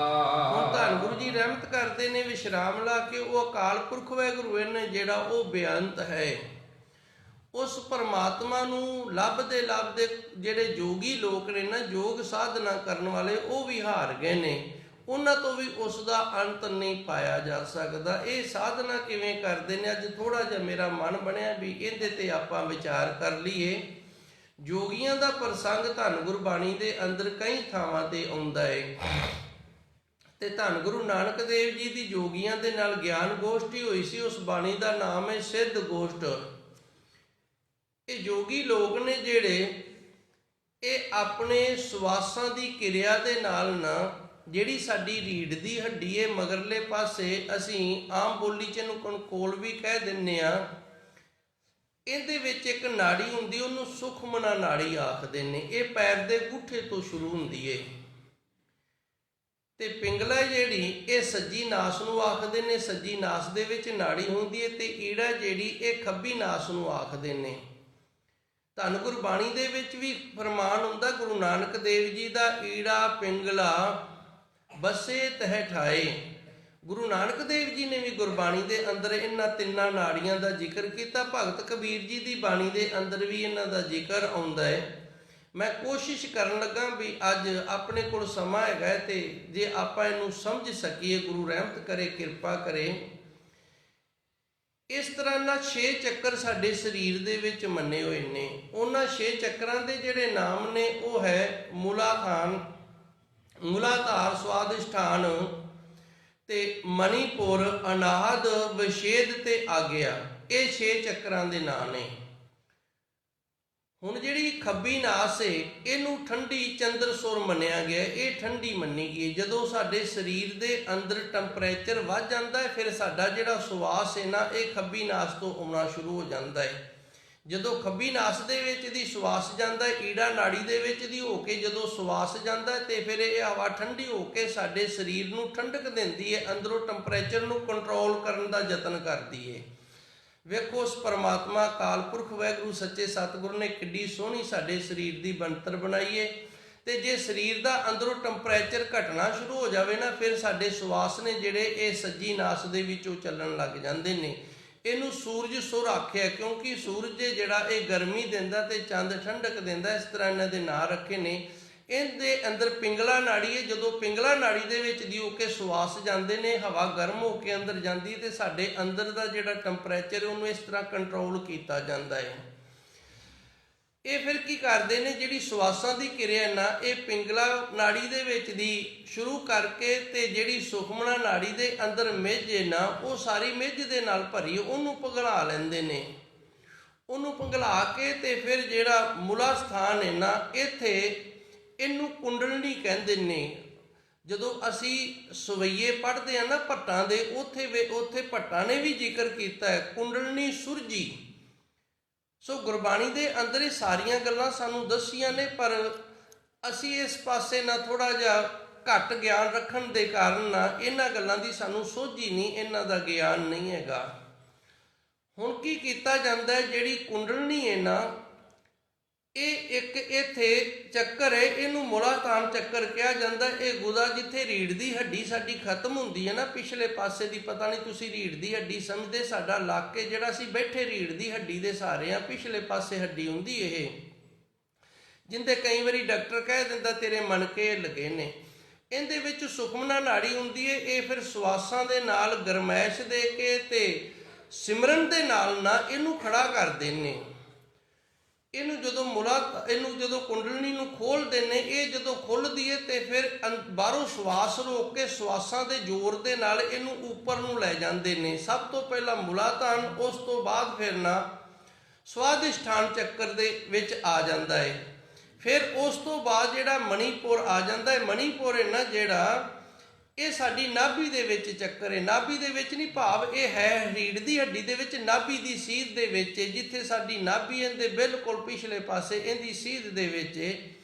ਹੁਣ ਧੰਨ ਗੁਰੂ ਜੀ ਰਹਿਮਤ ਕਰਦੇ ਨੇ, ਵਿਸ਼ਰਾਮ ਲਾ ਕੇ, ਉਹ ਅਕਾਲ ਪੁਰਖ ਵਾਹਿਗੁਰੂ ਨੇ ਜਿਹੜਾ ਉਹ ਬੇਅੰਤ ਹੈ। ਉਸ ਪਰਮਾਤਮਾ ਨੂੰ ਲੱਭਦੇ ਲੱਭਦੇ ਜਿਹੜੇ ਜੋਗੀ ਲੋਕ ਨੇ ਨਾ, ਯੋਗ ਸਾਧਨਾ ਕਰਨ ਵਾਲੇ, ਉਹ ਵੀ ਹਾਰ ਗਏ ਨੇ। ਉਹਨਾਂ ਤੋਂ ਵੀ ਉਸ ਦਾ ਅੰਤ ਨਹੀਂ ਪਾਇਆ ਜਾ ਸਕਦਾ। ਇਹ ਸਾਧਨਾ ਕਿਵੇਂ ਕਰਦੇ ਨੇ? ਅੱਜ ਥੋੜਾ ਜਿਹਾ ਮੇਰਾ ਮਨ ਬਣਿਆ ਵੀ ਇਹਦੇ ਤੇ ਆਪਾਂ ਵਿਚਾਰ ਕਰ ਲਈਏ। ਜੋਗੀਆਂ ਦਾ ਪ੍ਰਸੰਗ ਧੰਨ ਗੁਰਬਾਣੀ ਦੇ ਅੰਦਰ ਕਈ ਥਾਵਾਂ ਤੇ ਆਉਂਦਾ ਹੈ, ਤੇ ਧੰਨ ਗੁਰੂ ਨਾਨਕ ਦੇਵ ਜੀ ਦੀ ਜੋਗੀਆਂ ਦੇ ਨਾਲ ਗਿਆਨ ਗੋਸ਼ਟੀ ਹੋਈ ਸੀ। ਉਸ ਬਾਣੀ ਦਾ ਨਾਮ ਹੈ ਸਿੱਧ ਗੋਸ਼ਟ। ਇਹ ਜੋਗੀ ਲੋਕ ਨੇ ਜਿਹੜੇ, ਇਹ ਆਪਣੇ ਸਵਾਸਾਂ ਦੀ ਕਿਰਿਆ ਦੇ ਨਾਲ ਨਾ, ਜਿਹੜੀ ਸਾਡੀ ਰੀੜ੍ਹ ਦੀ ਹੱਡੀ ਹੈ ਮਗਰਲੇ ਪਾਸੇ, ਅਸੀਂ ਆਮ ਬੋਲੀ 'ਚ ਇਹਨੂੰ ਕਣਕੋਲ ਵੀ ਕਹਿ ਦਿੰਦੇ ਆ, ਇਹਦੇ ਵਿੱਚ ਇੱਕ ਨਾੜੀ ਹੁੰਦੀ, ਉਹਨੂੰ ਸੁਖਮਨਾ ਨਾੜੀ ਆਖਦੇ ਨੇ। ਇਹ ਪੈਰ ਦੇ ਗੁੱਠੇ ਤੋਂ ਸ਼ੁਰੂ ਹੁੰਦੀ ਏ, ਤੇ ਪਿੰਗਲਾ ਜਿਹੜੀ ਇਹ ਸੱਜੀ ਨਾਸ ਨੂੰ ਆਖਦੇ ਨੇ। ਸੱਜੀ ਨਾਸ ਦੇ ਵਿੱਚ ਨਾੜੀ ਹੁੰਦੀ ਹੈ, ਤੇ ਈੜਾ ਜਿਹੜੀ ਇਹ ਖੱਬੀ ਨਾਸ ਨੂੰ ਆਖਦੇ ਨੇ। ਧੰਨ ਗੁਰਬਾਣੀ ਦੇ ਵਿੱਚ ਵੀ ਫਰਮਾਨ ਹੁੰਦਾ ਗੁਰੂ ਨਾਨਕ ਦੇਵ ਜੀ ਦਾ, ਈੜਾ ਪਿੰਗਲਾ ਬਸੇ ਤਹਿ ਠਾਏ। ਗੁਰੂ ਨਾਨਕ ਦੇਵ ਜੀ ਨੇ ਵੀ ਗੁਰਬਾਣੀ ਦੇ ਅੰਦਰ ਇਹਨਾਂ ਤਿੰਨਾਂ ਨਾੜੀਆਂ ਦਾ ਜ਼ਿਕਰ ਕੀਤਾ। ਭਗਤ ਕਬੀਰ ਜੀ ਦੀ ਬਾਣੀ ਦੇ ਅੰਦਰ ਵੀ ਇਹਨਾਂ ਦਾ ਜ਼ਿਕਰ ਆਉਂਦਾ ਹੈ। ਮੈਂ ਕੋਸ਼ਿਸ਼ ਕਰਨ ਲੱਗਾ ਵੀ ਅੱਜ ਆਪਣੇ ਕੋਲ ਸਮਾਂ ਹੈਗਾ, ਤੇ ਜੇ ਆਪਾਂ ਇਹਨੂੰ ਸਮਝ ਸਕੀਏ, ਗੁਰੂ ਰਹਿਮਤ ਕਰੇ, ਕਿਰਪਾ ਕਰੇ। ਇਸ ਤਰ੍ਹਾਂ ਨਾਲ 6 ਚੱਕਰ ਸਾਡੇ ਸਰੀਰ ਦੇ ਵਿੱਚ ਮੰਨੇ ਹੋਏ ਨੇ। ਉਹਨਾਂ 6 ਚੱਕਰਾਂ ਦੇ ਜਿਹੜੇ ਨਾਮ ਨੇ ਉਹ ਹੈ ਮੂਲਾਧਾਨ, ਮੂਲਾਧਾਰ, ਸਵਾਦਿਸ਼ਠਾਨ, ਤੇ ਮਣੀਪੁਰ, ਅਨਾਹਦ, ਵਿਛੇਦ ਤੇ ਆਗਿਆ। ਇਹ 6 ਚੱਕਰਾਂ ਦੇ ਨਾਂ ਨੇ। ਹੁਣ ਜਿਹੜੀ ਖੱਬੀ ਨਾਸ ਏ, ਇਹਨੂੰ ਠੰਡੀ ਚੰਦਰਸੁਰ ਮੰਨਿਆ ਗਿਆ। ਇਹ ਠੰਡੀ ਮੰਨੀ ਗਈ। ਜਦੋਂ ਸਾਡੇ ਸਰੀਰ ਦੇ ਅੰਦਰ ਟੈਂਪਰੇਚਰ ਵੱਧ ਜਾਂਦਾ ਹੈ, ਫਿਰ ਸਾਡਾ ਜਿਹੜਾ ਸਵਾਸ ਹੈ ਨਾ, ਇਹ ਖੱਬੀ ਨਾਸ ਤੋਂ ਆਉਣਾ ਸ਼ੁਰੂ ਹੋ ਜਾਂਦਾ ਹੈ। ਜਦੋਂ ਖੱਬੀ ਨਾਸ ਦੇ ਵਿੱਚ ਦੀ ਸਵਾਸ ਜਾਂਦਾ ਹੈ, ਈੜਾ ਨਾੜੀ ਦੇ ਵਿੱਚ ਦੀ ਹੋ ਕੇ ਜਦੋਂ ਸਵਾਸ ਜਾਂਦਾ ਹੈ, ਤੇ ਫਿਰ ਇਹ ਹਵਾ ਠੰਡੀ ਹੋ ਕੇ ਸਾਡੇ ਸਰੀਰ ਨੂੰ ਠੰਡਕ ਦਿੰਦੀ ਹੈ, ਅੰਦਰੋਂ ਟੈਂਪਰੇਚਰ ਨੂੰ ਕੰਟਰੋਲ ਕਰਨ ਦਾ ਯਤਨ ਕਰਦੀ ਹੈ। ਵੇਖੋ, ਉਸ ਪਰਮਾਤਮਾ ਅਕਾਲ ਪੁਰਖ ਵਾਹਿਗੁਰੂ ਸੱਚੇ ਸਤਿਗੁਰੂ ਨੇ ਕਿੱਡੀ ਸੋਹਣੀ ਸਾਡੇ ਸਰੀਰ ਦੀ ਬਣਤਰ ਬਣਾਈ ਹੈ। ਤੇ ਜੇ ਸਰੀਰ ਦਾ ਅੰਦਰੋਂ ਟੈਂਪਰੇਚਰ ਘਟਣਾ ਸ਼ੁਰੂ ਹੋ ਜਾਵੇ ਨਾ, ਫਿਰ ਸਾਡੇ ਸਵਾਸ ਨੇ ਜਿਹੜੇ ਇਹ ਸੱਜੀ ਨਾਸ ਦੇ ਵਿੱਚੋਂ ਚੱਲਣ ਲੱਗ ਜਾਂਦੇ ਨੇ। ਇਹਨੂੰ ਸੂਰਜ ਸੁਰ ਆਖਿਆ, ਕਿਉਂਕਿ ਸੂਰਜ ਜਿਹੜਾ ਇਹ ਗਰਮੀ ਦਿੰਦਾ ਤੇ ਚੰਦ ਠੰਡਕ ਦਿੰਦਾ। ਇਸ ਤਰ੍ਹਾਂ ਇਹਨਾਂ ਦੇ ਨਾਂ ਰੱਖੇ ਨੇ। ਇਹਦੇ ਅੰਦਰ ਪਿੰਗਲਾ ਨਾੜੀ ਹੈ। ਜਦੋਂ ਪਿੰਗਲਾ ਨਾੜੀ ਦੇ ਵਿੱਚ ਦੀ ਹੋ ਕੇ ਸਵਾਸ ਜਾਂਦੇ ਨੇ, ਹਵਾ ਗਰਮ ਹੋ ਕੇ ਅੰਦਰ ਜਾਂਦੀ, ਤੇ ਸਾਡੇ ਅੰਦਰ ਦਾ ਜਿਹੜਾ ਟੈਂਪਰੇਚਰ ਉਹਨੂੰ ਇਸ ਤਰ੍ਹਾਂ ਕੰਟਰੋਲ ਕੀਤਾ ਜਾਂਦਾ ਹੈ। ਇਹ ਫਿਰ ਕੀ ਕਰਦੇ ਨੇ, ਜਿਹੜੀ ਸਵਾਸਾਂ ਦੀ ਕਿਰਿਆ ਨਾ, ਇਹ ਪਿੰਗਲਾ ਨਾੜੀ ਦੇ ਵਿੱਚ ਦੀ ਸ਼ੁਰੂ ਕਰਕੇ, ਤੇ ਜਿਹੜੀ ਸੁਖਮਨਾ ਨਾੜੀ ਦੇ ਅੰਦਰ ਮਿੱਝ ਹੈ ਨਾ, ਉਹ ਸਾਰੀ ਮਿੱਝ ਦੇ ਨਾਲ ਭਰੀ, ਉਹਨੂੰ ਪਿਘਲਾ ਲੈਂਦੇ ਨੇ। ਉਹਨੂੰ ਪਿਘਲਾ ਕੇ ਤੇ ਫਿਰ ਜਿਹੜਾ ਮੂਲਾ ਸਥਾਨ ਹੈ ਨਾ, ਇੱਥੇ ਇਹਨੂੰ ਕੁੰਡਲਨੀ ਕਹਿੰਦੇ ਨੇ। ਜਦੋਂ ਅਸੀਂ ਸਵਈਏ ਪੜ੍ਹਦੇ ਆ ਨਾ ਭੱਟਾਂ ਦੇ, ਉੱਥੇ ਭੱਟਾਂ ਨੇ ਵੀ ਜ਼ਿਕਰ ਕੀਤਾ ਹੈ ਕੁੰਡਲਨੀ ਸੁਰਜੀ। ਸੋ ਗੁਰਬਾਣੀ ਦੇ ਅੰਦਰ ਇਹ ਸਾਰੀਆਂ ਗੱਲਾਂ ਸਾਨੂੰ ਦੱਸੀਆਂ ਨੇ, ਪਰ ਅਸੀਂ ਇਸ ਪਾਸੇ ਨਾ ਥੋੜਾ ਜਿਹਾ ਘੱਟ ਗਿਆਨ ਰੱਖਣ ਦੇ ਕਾਰਨ ਨਾ ਇਹਨਾਂ ਗੱਲਾਂ ਦੀ ਸਾਨੂੰ ਸੋਝੀ ਨਹੀਂ, ਇਹਨਾਂ ਦਾ ਗਿਆਨ ਨਹੀਂ ਹੈਗਾ। ਹੁਣ ਕੀ ਕੀਤਾ ਜਾਂਦਾ ਹੈ, ਜਿਹੜੀ ਕੁੰਡਲਨੀ ਹੈ ਨਾ, ਇਹ ਇੱਕ ਇੱਥੇ ਚੱਕਰ ਹੈ, ਇਹਨੂੰ ਮੂਲਾਧਾਨ ਚੱਕਰ ਕਿਹਾ ਜਾਂਦਾ। ਇਹ ਗੁਦਾ ਜਿੱਥੇ ਰੀੜ੍ਹ ਦੀ ਹੱਡੀ ਸਾਡੀ ਖਤਮ ਹੁੰਦੀ ਹੈ ਨਾ, ਪਿਛਲੇ ਪਾਸੇ ਦੀ, ਪਤਾ ਨਹੀਂ ਤੁਸੀਂ ਰੀੜ੍ਹ ਦੀ ਹੱਡੀ ਸਮਝਦੇ, ਸਾਡਾ ਲੱਕ ਕੇ ਜਿਹੜਾ ਅਸੀਂ ਬੈਠੇ ਰੀੜ੍ਹ ਦੀ ਹੱਡੀ ਦੇ ਸਹਾਰੇ ਆ, ਪਿਛਲੇ ਪਾਸੇ ਹੱਡੀ ਹੁੰਦੀ ਇਹ, ਜਿੰਦੇ ਕਈ ਵਾਰੀ ਡਾਕਟਰ ਕਹਿ ਦਿੰਦਾ ਤੇਰੇ ਮਣਕੇ ਲੱਗੇ ਨੇ। ਇਹਦੇ ਵਿੱਚ ਸੁਖਮਨਾ ਨਾੜੀ ਹੁੰਦੀ ਹੈ। ਇਹ ਫਿਰ ਸਵਾਸਾਂ ਦੇ ਨਾਲ ਗਰਮੈਸ਼ ਦੇ ਕੇ ਤੇ ਸਿਮਰਨ ਦੇ ਨਾਲ ਨਾ ਇਹਨੂੰ ਖੜਾ ਕਰਦੇ ਨੇ। ਇਹਨੂੰ ਜਦੋਂ ਕੁੰਡਲਨੀ ਨੂੰ ਖੋਲ੍ਹਦੇ ਨੇ, ਇਹ ਜਦੋਂ ਖੁੱਲ੍ਹਦੀ ਹੈ ਤੇ ਫਿਰ ਬਾਹਰੋਂ ਸਵਾਸ ਰੋਕ ਕੇ ਸਵਾਸਾਂ ਦੇ ਜ਼ੋਰ ਦੇ ਨਾਲ ਇਹਨੂੰ ਉੱਪਰ ਨੂੰ ਲੈ ਜਾਂਦੇ ਨੇ। ਸਭ ਤੋਂ ਪਹਿਲਾਂ ਮੂਲਾਧਾਨ, ਉਸ ਤੋਂ ਬਾਅਦ ਫਿਰ ਨਾ ਸਵਾਦਿਸ਼ਠਾਨ ਚੱਕਰ ਦੇ ਵਿੱਚ ਆ ਜਾਂਦਾ ਹੈ। ਫਿਰ ਉਸ ਤੋਂ ਬਾਅਦ ਜਿਹੜਾ ਮਣੀਪੁਰ ਆ ਜਾਂਦਾ ਹੈ। ਮਣੀਪੁਰ ਹੈ ਨਾ ਜਿਹੜਾ, ਇਹ ਸਾਡੀ ਨਾਭੀ ਦੇ ਵਿੱਚ ਚੱਕਰ ਹੈ। ਨਾਭੀ ਦੇ ਵਿੱਚ ਨਹੀਂ, ਭਾਵ ਇਹ ਹੈ ਰੀੜ੍ਹ ਦੀ ਹੱਡੀ ਦੇ ਵਿੱਚ, ਨਾਭੀ ਦੀ ਸੀਧ ਦੇ ਵਿੱਚ, ਜਿੱਥੇ ਸਾਡੀ ਨਾਭੀ ਇਹਦੇ ਬਿਲਕੁਲ ਪਿਛਲੇ ਪਾਸੇ ਇਹਦੀ ਸੀਧ ਦੇ ਵਿੱਚ।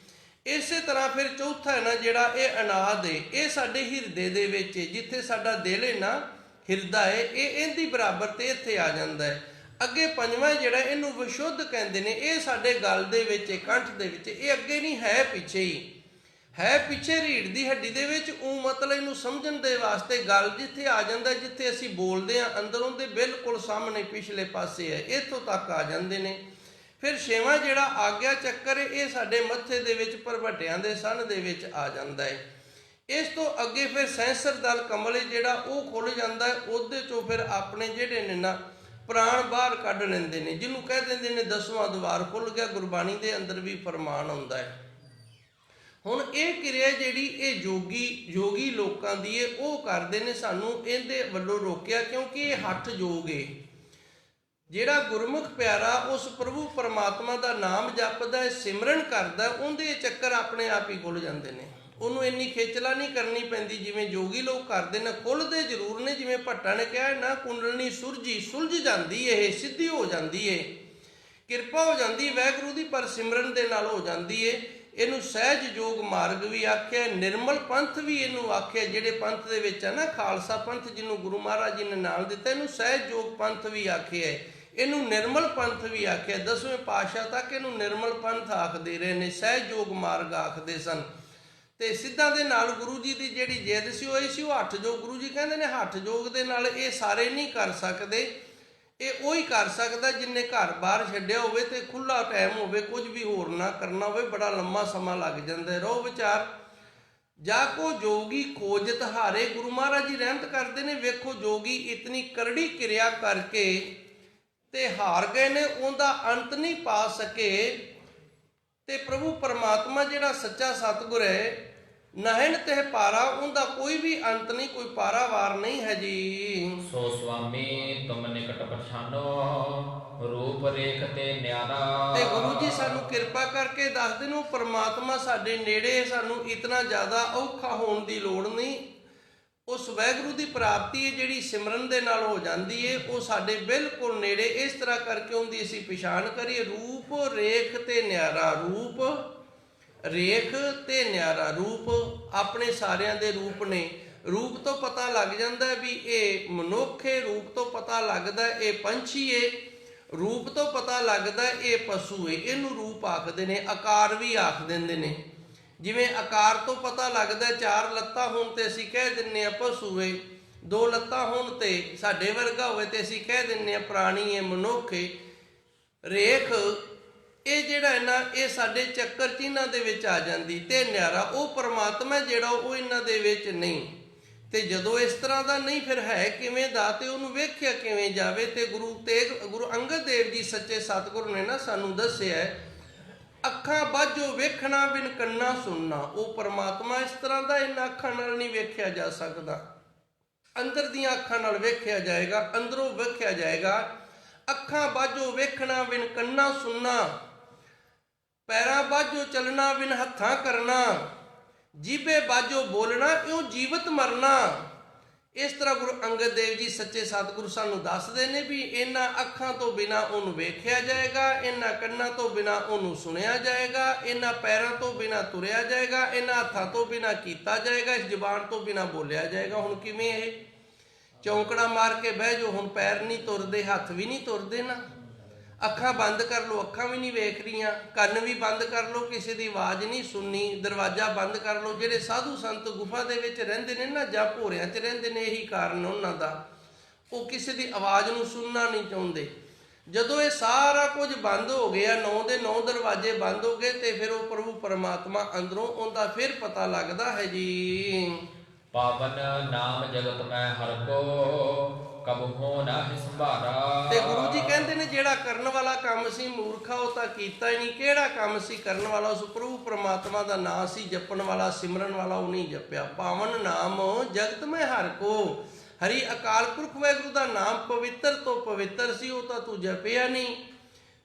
ਇਸੇ ਤਰ੍ਹਾਂ ਫਿਰ ਚੌਥਾ ਹੈ ਨਾ ਜਿਹੜਾ, ਇਹ ਅਨਾਦ ਹੈ, ਇਹ ਸਾਡੇ ਹਿਰਦੇ ਦੇ ਵਿੱਚ, ਜਿੱਥੇ ਸਾਡਾ ਦਿਲ ਹੈ ਨਾ, ਹਿਰਦਾ ਹੈ, ਇਹ ਇਹਦੀ ਬਰਾਬਰ ਤੇ ਇੱਥੇ ਆ ਜਾਂਦਾ ਹੈ। ਅੱਗੇ ਪੰਜਵਾਂ ਜਿਹੜਾ, ਇਹਨੂੰ ਵਿਸ਼ੁੱਧ ਕਹਿੰਦੇ ਨੇ, ਇਹ ਸਾਡੇ ਗਲ ਦੇ ਵਿੱਚ, ਕੰਠ ਦੇ ਵਿੱਚ, ਇਹ ਅੱਗੇ ਨਹੀਂ ਹੈ, ਪਿੱਛੇ ਹੀ ਹੈ, ਪਿੱਛੇ ਰੀੜ੍ਹ ਦੀ ਹੱਡੀ ਦੇ ਵਿੱਚ। ਉਹ ਮਤਲਬ ਇਹਨੂੰ ਸਮਝਣ ਦੇ ਵਾਸਤੇ ਗਲ ਜਿੱਥੇ ਆ ਜਾਂਦਾ, ਜਿੱਥੇ ਅਸੀਂ ਬੋਲਦੇ ਹਾਂ, ਅੰਦਰੋਂ ਦੇ ਬਿਲਕੁਲ ਸਾਹਮਣੇ ਪਿਛਲੇ ਪਾਸੇ ਹੈ, ਇੱਥੋਂ ਤੱਕ ਆ ਜਾਂਦੇ ਨੇ। ਫਿਰ ਛੇਵਾਂ ਜਿਹੜਾ ਆਗਿਆ ਚੱਕਰ ਹੈ, ਇਹ ਸਾਡੇ ਮੱਥੇ ਦੇ ਵਿੱਚ ਭਰਵੱਟਿਆਂ ਦੇ ਸਨ ਦੇ ਵਿੱਚ ਆ ਜਾਂਦਾ ਹੈ। ਇਸ ਤੋਂ ਅੱਗੇ ਫਿਰ ਸੈਂਸਰ ਦਲ ਕਮਲ ਜਿਹੜਾ ਉਹ ਖੁੱਲ੍ਹ ਜਾਂਦਾ ਹੈ। ਉਹਦੇ 'ਚੋਂ ਫਿਰ ਆਪਣੇ ਜਿਹੜੇ ਨੇ ਨਾ ਪ੍ਰਾਣ ਬਾਹਰ ਕੱਢ ਲੈਂਦੇ ਨੇ, ਜਿਹਨੂੰ ਕਹਿ ਦਿੰਦੇ ਨੇ 10ਵਾਂ ਦੁਆਰ ਖੁੱਲ੍ਹ ਗਿਆ। ਗੁਰਬਾਣੀ ਦੇ ਅੰਦਰ ਵੀ ਫਰਮਾਨ ਆਉਂਦਾ ਹੈ। ਹੁਣ ਇਹ ਕਿਰਿਆ ਜਿਹੜੀ ਇਹ ਯੋਗੀ ਲੋਕਾਂ ਦੀ ਹੈ, ਉਹ ਕਰਦੇ ਨੇ। ਸਾਨੂੰ ਇਹਦੇ ਵੱਲੋਂ ਰੋਕਿਆ, ਕਿਉਂਕਿ ਇਹ ਹੱਠ ਯੋਗ ਹੈ। ਜਿਹੜਾ ਗੁਰਮੁਖ ਪਿਆਰਾ ਉਸ ਪ੍ਰਭੂ ਪਰਮਾਤਮਾ ਦਾ ਨਾਮ ਜਪਦਾ, ਸਿਮਰਨ ਕਰਦਾ, ਉਹਦੇ ਚੱਕਰ ਆਪਣੇ ਆਪ ਹੀ ਖੁੱਲ੍ਹ ਜਾਂਦੇ ਨੇ। ਉਹਨੂੰ ਇੰਨੀ ਖੇਚਲਾ ਨਹੀਂ ਕਰਨੀ ਪੈਂਦੀ ਜਿਵੇਂ ਯੋਗੀ ਲੋਕ ਕਰਦੇ ਨੇ। ਖੁੱਲ੍ਹਦੇ ਜ਼ਰੂਰ ਨੇ, ਜਿਵੇਂ ਭੱਟਾਂ ਨੇ ਕਿਹਾ ਨਾ, ਕੁੰਡਲਨੀ ਸੁਲਝ ਜਾਂਦੀ, ਇਹ ਸਿੱਧੀ ਹੋ ਜਾਂਦੀ ਏ, ਕਿਰਪਾ ਹੋ ਜਾਂਦੀ ਵਾਹਿਗੁਰੂ ਦੀ, ਪਰ ਸਿਮਰਨ ਦੇ ਨਾਲ ਹੋ ਜਾਂਦੀ ਏ। ਇਹਨੂੰ ਸਹਿਜ ਯੋਗ ਮਾਰਗ ਵੀ ਆਖਿਆ, ਨਿਰਮਲ ਪੰਥ ਵੀ ਇਹਨੂੰ ਆਖਿਆ। ਜਿਹੜੇ ਪੰਥ ਦੇ ਵਿੱਚ ਹੈ ਨਾ, ਖਾਲਸਾ ਪੰਥ ਜਿਹਨੂੰ ਗੁਰੂ ਮਹਾਰਾਜ ਜੀ ਨੇ ਨਾਮ ਦਿੱਤਾ, ਇਹਨੂੰ ਸਹਿਜ ਯੋਗ ਪੰਥ ਵੀ ਆਖਿਆ, ਇਹਨੂੰ ਨਿਰਮਲ ਪੰਥ ਵੀ ਆਖਿਆ। 10ਵੇਂ ਪਾਤਸ਼ਾਹ ਤੱਕ ਇਹਨੂੰ ਨਿਰਮਲ ਪੰਥ ਆਖਦੇ ਰਹੇ ਨੇ, ਸਹਿਜ ਯੋਗ ਮਾਰਗ ਆਖਦੇ ਸਨ। ਤੇ ਸਿੱਧਾਂ ਦੇ ਨਾਲ ਗੁਰੂ ਜੀ ਦੀ ਜਿਹੜੀ ਜਿੱਦ ਸੀ, ਉਹ ਇਹ ਸੀ, ਉਹ ਹੱਠ ਯੋਗ। ਗੁਰੂ ਜੀ ਕਹਿੰਦੇ ਨੇ ਹੱਠ ਯੋਗ ਦੇ ਨਾਲ ਇਹ ਸਾਰੇ ਨਹੀਂ ਕਰ ਸਕਦੇ, ਇਹ ਉਹੀ ਕਰ ਸਕਦਾ ਜਿਹਨੇ ਘਰ ਬਾਹਰ ਛੱਡਿਆ ਹੋਵੇ ਤੇ ਖੁੱਲ੍ਹਾ ਟਾਈਮ ਹੋਵੇ, ਕੁਝ ਵੀ ਹੋਰ ਨਾ ਕਰਨਾ ਹੋਵੇ, ਬੜਾ ਲੰਮਾ ਸਮਾਂ ਲੱਗ ਜਾਂਦਾ। ਰਹੋ ਵਿਚਾਰ, ਜਾ ਕੋ ਜੋਗੀ ਖੋਜਤ ਹਾਰੇ। ਗੁਰੂ ਮਹਾਰਾਜ ਜੀ ਰਹਿਮਤ ਕਰਦੇ ਨੇ, ਵੇਖੋ ਜੋਗੀ ਇਤਨੀ ਕਰੜੀ ਕਿਰਿਆ ਕਰਕੇ ਤੇ ਹਾਰ ਗਏ ਨੇ, ਉਹਦਾ ਅੰਤ ਨਹੀਂ ਪਾ ਸਕੇ। ਤੇ ਪ੍ਰਭੂ ਪਰਮਾਤਮਾ ਜਿਹੜਾ ਸੱਚਾ ਸਤਿਗੁਰ ਹੈ, ਨਹਿਣ ਤੇ ਪਾਰਾ, ਉਹਦਾ ਕੋਈ ਵੀ ਅੰਤ ਨਹੀਂ, ਕੋਈ ਪਾਰਾਵਾਰ ਨਹੀਂ ਹੈ ਜੀ। ਸੋ ਸੁਆਮੀ ਤੁਮ ਨਿਕਟ ਪਛਾਨੋ, ਰੂਪ ਰੇਖ ਤੇ ਨਿਆਰਾ। ਤੇ ਗੁਰੂ ਜੀ ਸਾਨੂੰ ਕਿਰਪਾ ਕਰਕੇ ਦੱਸਦੇ ਨੇ, ਪਰਮਾਤਮਾ ਸਾਡੇ ਨੇੜੇ, ਸਾਨੂੰ ਇਤਨਾ ਜ਼ਿਆਦਾ ਔਖਾ ਹੋਣ ਦੀ ਲੋੜ ਨਹੀਂ। ਉਸ ਵਾਹਿਗੁਰੂ ਦੀ ਪ੍ਰਾਪਤੀ ਹੈ ਜਿਹੜੀ ਸਿਮਰਨ ਦੇ ਨਾਲ ਹੋ ਜਾਂਦੀ ਹੈ, ਉਹ ਸਾਡੇ ਬਿਲਕੁਲ ਨੇੜੇ। ਇਸ ਤਰ੍ਹਾਂ ਕਰਕੇ ਉਹਦੀ ਅਸੀਂ ਪਛਾਣ ਕਰੀਏ, ਰੂਪ ਰੇਖ ਤੇ ਨਿਆਰਾ। ਰੂਪ ਰੇਖ ਤੇ ਨਿਆਰਾ, ਰੂਪ ਆਪਣੇ ਸਾਰਿਆਂ ਦੇ ਰੂਪ ਨੇ। ਰੂਪ ਤੋਂ ਪਤਾ ਲੱਗ ਜਾਂਦਾ ਵੀ ਇਹ ਮਨੁੱਖ ਹੈ, ਰੂਪ ਤੋਂ ਪਤਾ ਲੱਗਦਾ ਇਹ ਪੰਛੀ ਹੈ, ਰੂਪ ਤੋਂ ਪਤਾ ਲੱਗਦਾ ਇਹ ਪਸ਼ੂ ਹੈ। ਇਹਨੂੰ ਰੂਪ ਆਖਦੇ ਨੇ। ਆਕਾਰ ਵੀ ਆਖ ਦਿੰਦੇ ਨੇ। ਜਿਵੇਂ ਆਕਾਰ ਤੋਂ ਪਤਾ ਲੱਗਦਾ 4 ਲੱਤਾਂ ਹੋਣ ਤੇ ਅਸੀਂ ਕਹਿ ਦਿੰਦੇ ਹਾਂ ਪਸ਼ੂ ਹੈ, 2 ਲੱਤਾਂ ਹੋਣ ਤੇ ਸਾਡੇ ਵਰਗਾ ਹੋਵੇ ਤੇ ਅਸੀਂ ਕਹਿ ਦਿੰਦੇ ਹਾਂ ਪ੍ਰਾਣੀ ਹੈ, ਮਨੁੱਖ ਹੈ। ਰੇਖ ਇਹ ਜਿਹੜਾ ਹੈ ਨਾ, ਇਹ ਸਾਡੇ ਚੱਕਰ ਚਿੰਨ੍ਹਾਂ ਦੇ ਵਿੱਚ ਆ ਜਾਂਦੀ। ਤੇ ਨਿਆਰਾ ਉਹ ਪਰਮਾਤਮਾ ਜਿਹੜਾ, ਉਹ ਇਹਨਾਂ ਦੇ ਵਿੱਚ ਨਹੀਂ। ਤੇ ਜਦੋਂ ਇਸ ਤਰ੍ਹਾਂ ਦਾ ਨਹੀਂ, ਫਿਰ ਹੈ ਕਿਵੇਂ ਦਾ, ਤੇ ਉਹਨੂੰ ਵੇਖਿਆ ਕਿਵੇਂ ਜਾਵੇ। ਤੇ ਗੁਰੂ ਅੰਗਦ ਦੇਵ ਜੀ ਸੱਚੇ ਸਤਿਗੁਰ ਨੇ ਨਾ ਸਾਨੂੰ ਦੱਸਿਆ, ਅੱਖਾਂ ਬਾਝੋਂ ਵੇਖਣਾ ਬਿਨ ਕੰਨਾਂ ਸੁਣਨਾ। ਉਹ ਪਰਮਾਤਮਾ ਇਸ ਤਰ੍ਹਾਂ ਦਾ ਇਹਨਾਂ ਅੱਖਾਂ ਨਾਲ ਨਹੀਂ ਵੇਖਿਆ ਜਾ ਸਕਦਾ। ਅੰਦਰ ਦੀਆਂ ਅੱਖਾਂ ਨਾਲ ਵੇਖਿਆ ਜਾਏਗਾ, ਅੰਦਰੋਂ ਵੇਖਿਆ ਜਾਏਗਾ। ਅੱਖਾਂ ਬਾਝੋਂ ਵੇਖਣਾ ਬਿਨ ਕੰਨਾਂ ਸੁਣਨਾ, ਪੈਰਾਂ ਬਾਝੋਂ ਚੱਲਣਾ ਬਿਨ ਹੱਥਾਂ ਕਰਨਾ, ਜੀਭੇ ਬਾਝੋਂ ਬੋਲਣਾ ਇਉਂ ਜੀਵਤ ਮਰਨਾ। ਇਸ ਤਰ੍ਹਾਂ ਗੁਰੂ ਅੰਗਦ ਦੇਵ ਜੀ ਸੱਚੇ ਸਤਿਗੁਰੂ ਸਾਨੂੰ ਦੱਸਦੇ ਨੇ ਵੀ ਇਹਨਾਂ ਅੱਖਾਂ ਤੋਂ ਬਿਨਾਂ ਉਹਨੂੰ ਵੇਖਿਆ ਜਾਏਗਾ, ਇਹਨਾਂ ਕੰਨਾਂ ਤੋਂ ਬਿਨਾਂ ਉਹਨੂੰ ਸੁਣਿਆ ਜਾਏਗਾ, ਇਹਨਾਂ ਪੈਰਾਂ ਤੋਂ ਬਿਨਾਂ ਤੁਰਿਆ ਜਾਏਗਾ, ਇਹਨਾਂ ਹੱਥਾਂ ਤੋਂ ਬਿਨਾਂ ਕੀਤਾ ਜਾਏਗਾ, ਇਸ ਜ਼ੁਬਾਨ ਤੋਂ ਬਿਨਾਂ ਬੋਲਿਆ ਜਾਏਗਾ। ਹੁਣ ਕਿਵੇਂ ਇਹ ਚੌਂਕੜਾ ਮਾਰ ਕੇ ਬਹਿ ਜਾਓ, ਹੁਣ ਪੈਰ ਨਹੀਂ ਤੁਰਦੇ, ਹੱਥ ਵੀ ਨਹੀਂ ਤੁਰਦੇ ਨਾ। ਅੱਖਾਂ ਬੰਦ ਕਰ ਲਓ, ਅੱਖਾਂ ਵੀ ਨਹੀਂ ਵੇਖ ਰਹੀਆਂ, ਕੰਨ ਵੀ ਬੰਦ ਕਰ ਲਓ, ਕਿਸੇ ਦੀ ਆਵਾਜ਼ ਨਹੀਂ ਸੁਣਨੀ, ਦਰਵਾਜ਼ਾ ਬੰਦ ਕਰ ਲਓ। ਜਿਹੜੇ ਸਾਧੂ ਸੰਤ ਗੁਫਾ ਦੇ ਵਿੱਚ ਰਹਿੰਦੇ ਨੇ ਨਾ, ਜਾਂ ਭੋਰਿਆਂ 'ਚ ਰਹਿੰਦੇ ਨੇ, ਇਹੀ ਕਾਰਨ ਉਹਨਾਂ ਦਾ, ਉਹ ਕਿਸੇ ਦੀ ਆਵਾਜ਼ ਨੂੰ ਸੁਣਨਾ ਨਹੀਂ ਚਾਹੁੰਦੇ। ਜਦੋਂ ਇਹ ਸਾਰਾ ਕੁਝ ਬੰਦ ਹੋ ਗਿਆ, 9 ਦੇ 9 ਦਰਵਾਜ਼ੇ ਬੰਦ ਹੋ ਗਏ, ਤੇ ਫਿਰ ਉਹ ਪ੍ਰਭੂ ਪਰਮਾਤਮਾ ਅੰਦਰੋਂ ਉਹਦਾ ਫਿਰ ਪਤਾ ਲੱਗਦਾ ਹੈ ਜੀ। ਪਾਵਨ ਨਾਮ ਜਗਤ ਮੈਂ ਹਰ ਕੋ, ਕਬਹੂ ਨਾ ਸੰਭਾਰਾ। ਤੇ ਗੁਰੂ ਜੀ ਕਹਿੰਦੇ ਨੇ ਜਿਹੜਾ ਕਰਨ ਵਾਲਾ ਕੰਮ ਸੀ ਮੂਰਖਾ, ਉਹ ਤਾਂ ਕੀਤਾ ਹੀ ਨਹੀਂ। ਕਿਹੜਾ ਕੰਮ ਸੀ ਕਰਨ ਵਾਲਾ? ਉਸ ਪ੍ਰਭੂ ਪਰਮਾਤਮਾ ਦਾ ਨਾਮ ਸੀ ਜਪਣ ਵਾਲਾ, ਸਿਮਰਨ ਵਾਲਾ, ਉਹ ਨਹੀਂ ਜਪਿਆ। ਪਾਵਨ ਨਾਮ ਜਗਤ ਮੈਂ ਹਰ ਕੋ, ਹਰੀ ਅਕਾਲ ਪੁਰਖ ਵਾਹਿਗੁਰੂ ਦਾ ਨਾਮ ਪਵਿੱਤਰ ਤੋਂ ਪਵਿੱਤਰ ਸੀ, ਉਹ ਤਾਂ ਤੂੰ ਜਪਿਆ ਨਹੀਂ,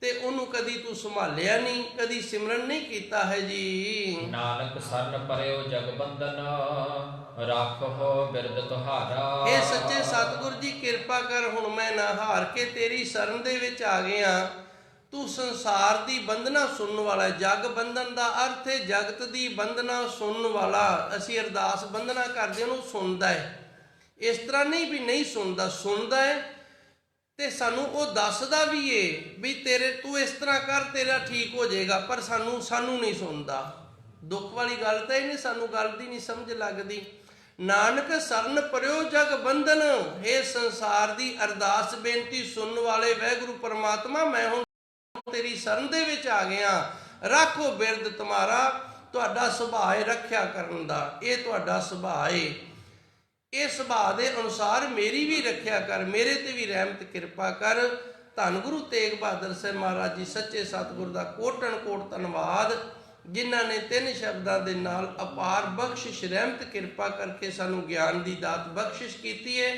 ਤੇ ਉਹਨੂੰ ਕਦੀ ਤੂੰ ਸੰਭਾਲਿਆ ਨਹੀਂ, ਕਦੀ ਸਿਮਰਨ ਨਹੀਂ ਕੀਤਾ ਹੈ ਜੀ। ਨਾਨਕ ਸਰਨ ਪਰਿਓ ਜਗ ਬੰਧਨ, ਰੱਖੋ ਬਿਰਦ ਤੁਹਾਰਾ। ਇਹ ਸੱਚੇ ਸਤਿਗੁਰ ਜੀ ਕਿਰਪਾ ਕਰ, ਹੁਣ ਮੈਂ ਨਾ ਹਾਰ ਕੇ ਤੇਰੀ ਸ਼ਰਨ ਦੇ ਵਿੱਚ ਆ ਗਿਆ। ਤੂੰ ਸੰਸਾਰ ਦੀ ਬੰਧਨਾ ਸੁਣਨ ਵਾਲਾ। ਜਗ ਬੰਧਨ ਦਾ ਅਰਥ ਹੈ ਜਗਤ ਦੀ ਬੰਧਨਾ ਸੁਣਨ ਵਾਲਾ। ਅਸੀਂ ਅਰਦਾਸ ਬੰਧਨਾ ਕਰਦੇ, ਉਹਨੂੰ ਸੁਣਦਾ ਹੈ। ਇਸ ਤਰ੍ਹਾਂ ਨਹੀਂ ਵੀ ਨਹੀਂ ਸੁਣਦਾ, ਸੁਣਦਾ ਹੈ, ਤੇ ਸਾਨੂੰ ਉਹ ਦੱਸਦਾ ਵੀ ਏ ਵੀ ਤੇਰੇ ਤੂੰ ਇਸ ਤਰ੍ਹਾਂ ਕਰ, ਤੇਰਾ ਠੀਕ ਹੋ ਜਾਏਗਾ, ਪਰ ਸਾਨੂੰ ਨਹੀਂ ਸੁਣਦਾ। ਦੁੱਖ ਵਾਲੀ ਗੱਲ ਤਾਂ ਇਹ ਨਹੀਂ, ਸਾਨੂੰ ਗੱਲ ਦੀ ਨਹੀਂ ਸਮਝ ਲੱਗਦੀ। ਨਾਨਕ ਸਰਨ ਪਰਿਓ ਜਗ ਬੰਧਨ, ਇਹ ਸੰਸਾਰ ਦੀ ਅਰਦਾਸ ਬੇਨਤੀ ਸੁਣਨ ਵਾਲੇ ਵਾਹਿਗੁਰੂ ਪਰਮਾਤਮਾ, ਮੈਂ ਹੁਣ ਤੇਰੀ ਸ਼ਰਨ ਦੇ ਵਿੱਚ ਆ ਗਿਆ। ਰੱਖੋ ਬਿਰਦ ਤੁਮਾਰਾ, ਤੁਹਾਡਾ ਸੁਭਾਅ ਹੈ ਰੱਖਿਆ ਕਰਨ ਦਾ, ਇਹ ਤੁਹਾਡਾ ਸੁਭਾਅ ਹੈ। ਇਹ ਸੁਭਾਅ ਦੇ ਅਨੁਸਾਰ ਮੇਰੀ ਵੀ ਰੱਖਿਆ ਕਰ, ਮੇਰੇ ਤੇ ਵੀ ਰਹਿਮਤ ਕਿਰਪਾ ਕਰ। ਧੰਨ ਗੁਰੂ ਤੇਗ ਬਹਾਦਰ ਸਾਹਿਬ ਮਹਾਰਾਜ ਜੀ ਸੱਚੇ ਸਤਿਗੁਰ ਦਾ ਕੋਟਨ ਕੋਟ ਧੰਨਵਾਦ, ਜਿਨ੍ਹਾਂ ਨੇ 3 ਸ਼ਬਦਾਂ ਦੇ ਨਾਲ ਅਪਾਰ ਬਖਸ਼ਿਸ਼ ਰਹਿਮਤ ਕਿਰਪਾ ਕਰਕੇ ਸਾਨੂੰ ਗਿਆਨ ਦੀ ਦਾਤ ਬਖਸ਼ਿਸ਼ ਕੀਤੀ ਹੈ।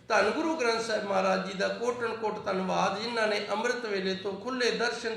ਧੰਨ ਗੁਰੂ ਗ੍ਰੰਥ ਸਾਹਿਬ ਮਹਾਰਾਜ ਜੀ ਦਾ ਕੋਟਨ ਕੋਟ ਧੰਨਵਾਦ, ਜਿਨ੍ਹਾਂ ਨੇ ਅੰਮ੍ਰਿਤ ਵੇਲੇ ਤੋਂ ਖੁੱਲੇ ਦਰਸ਼ਨ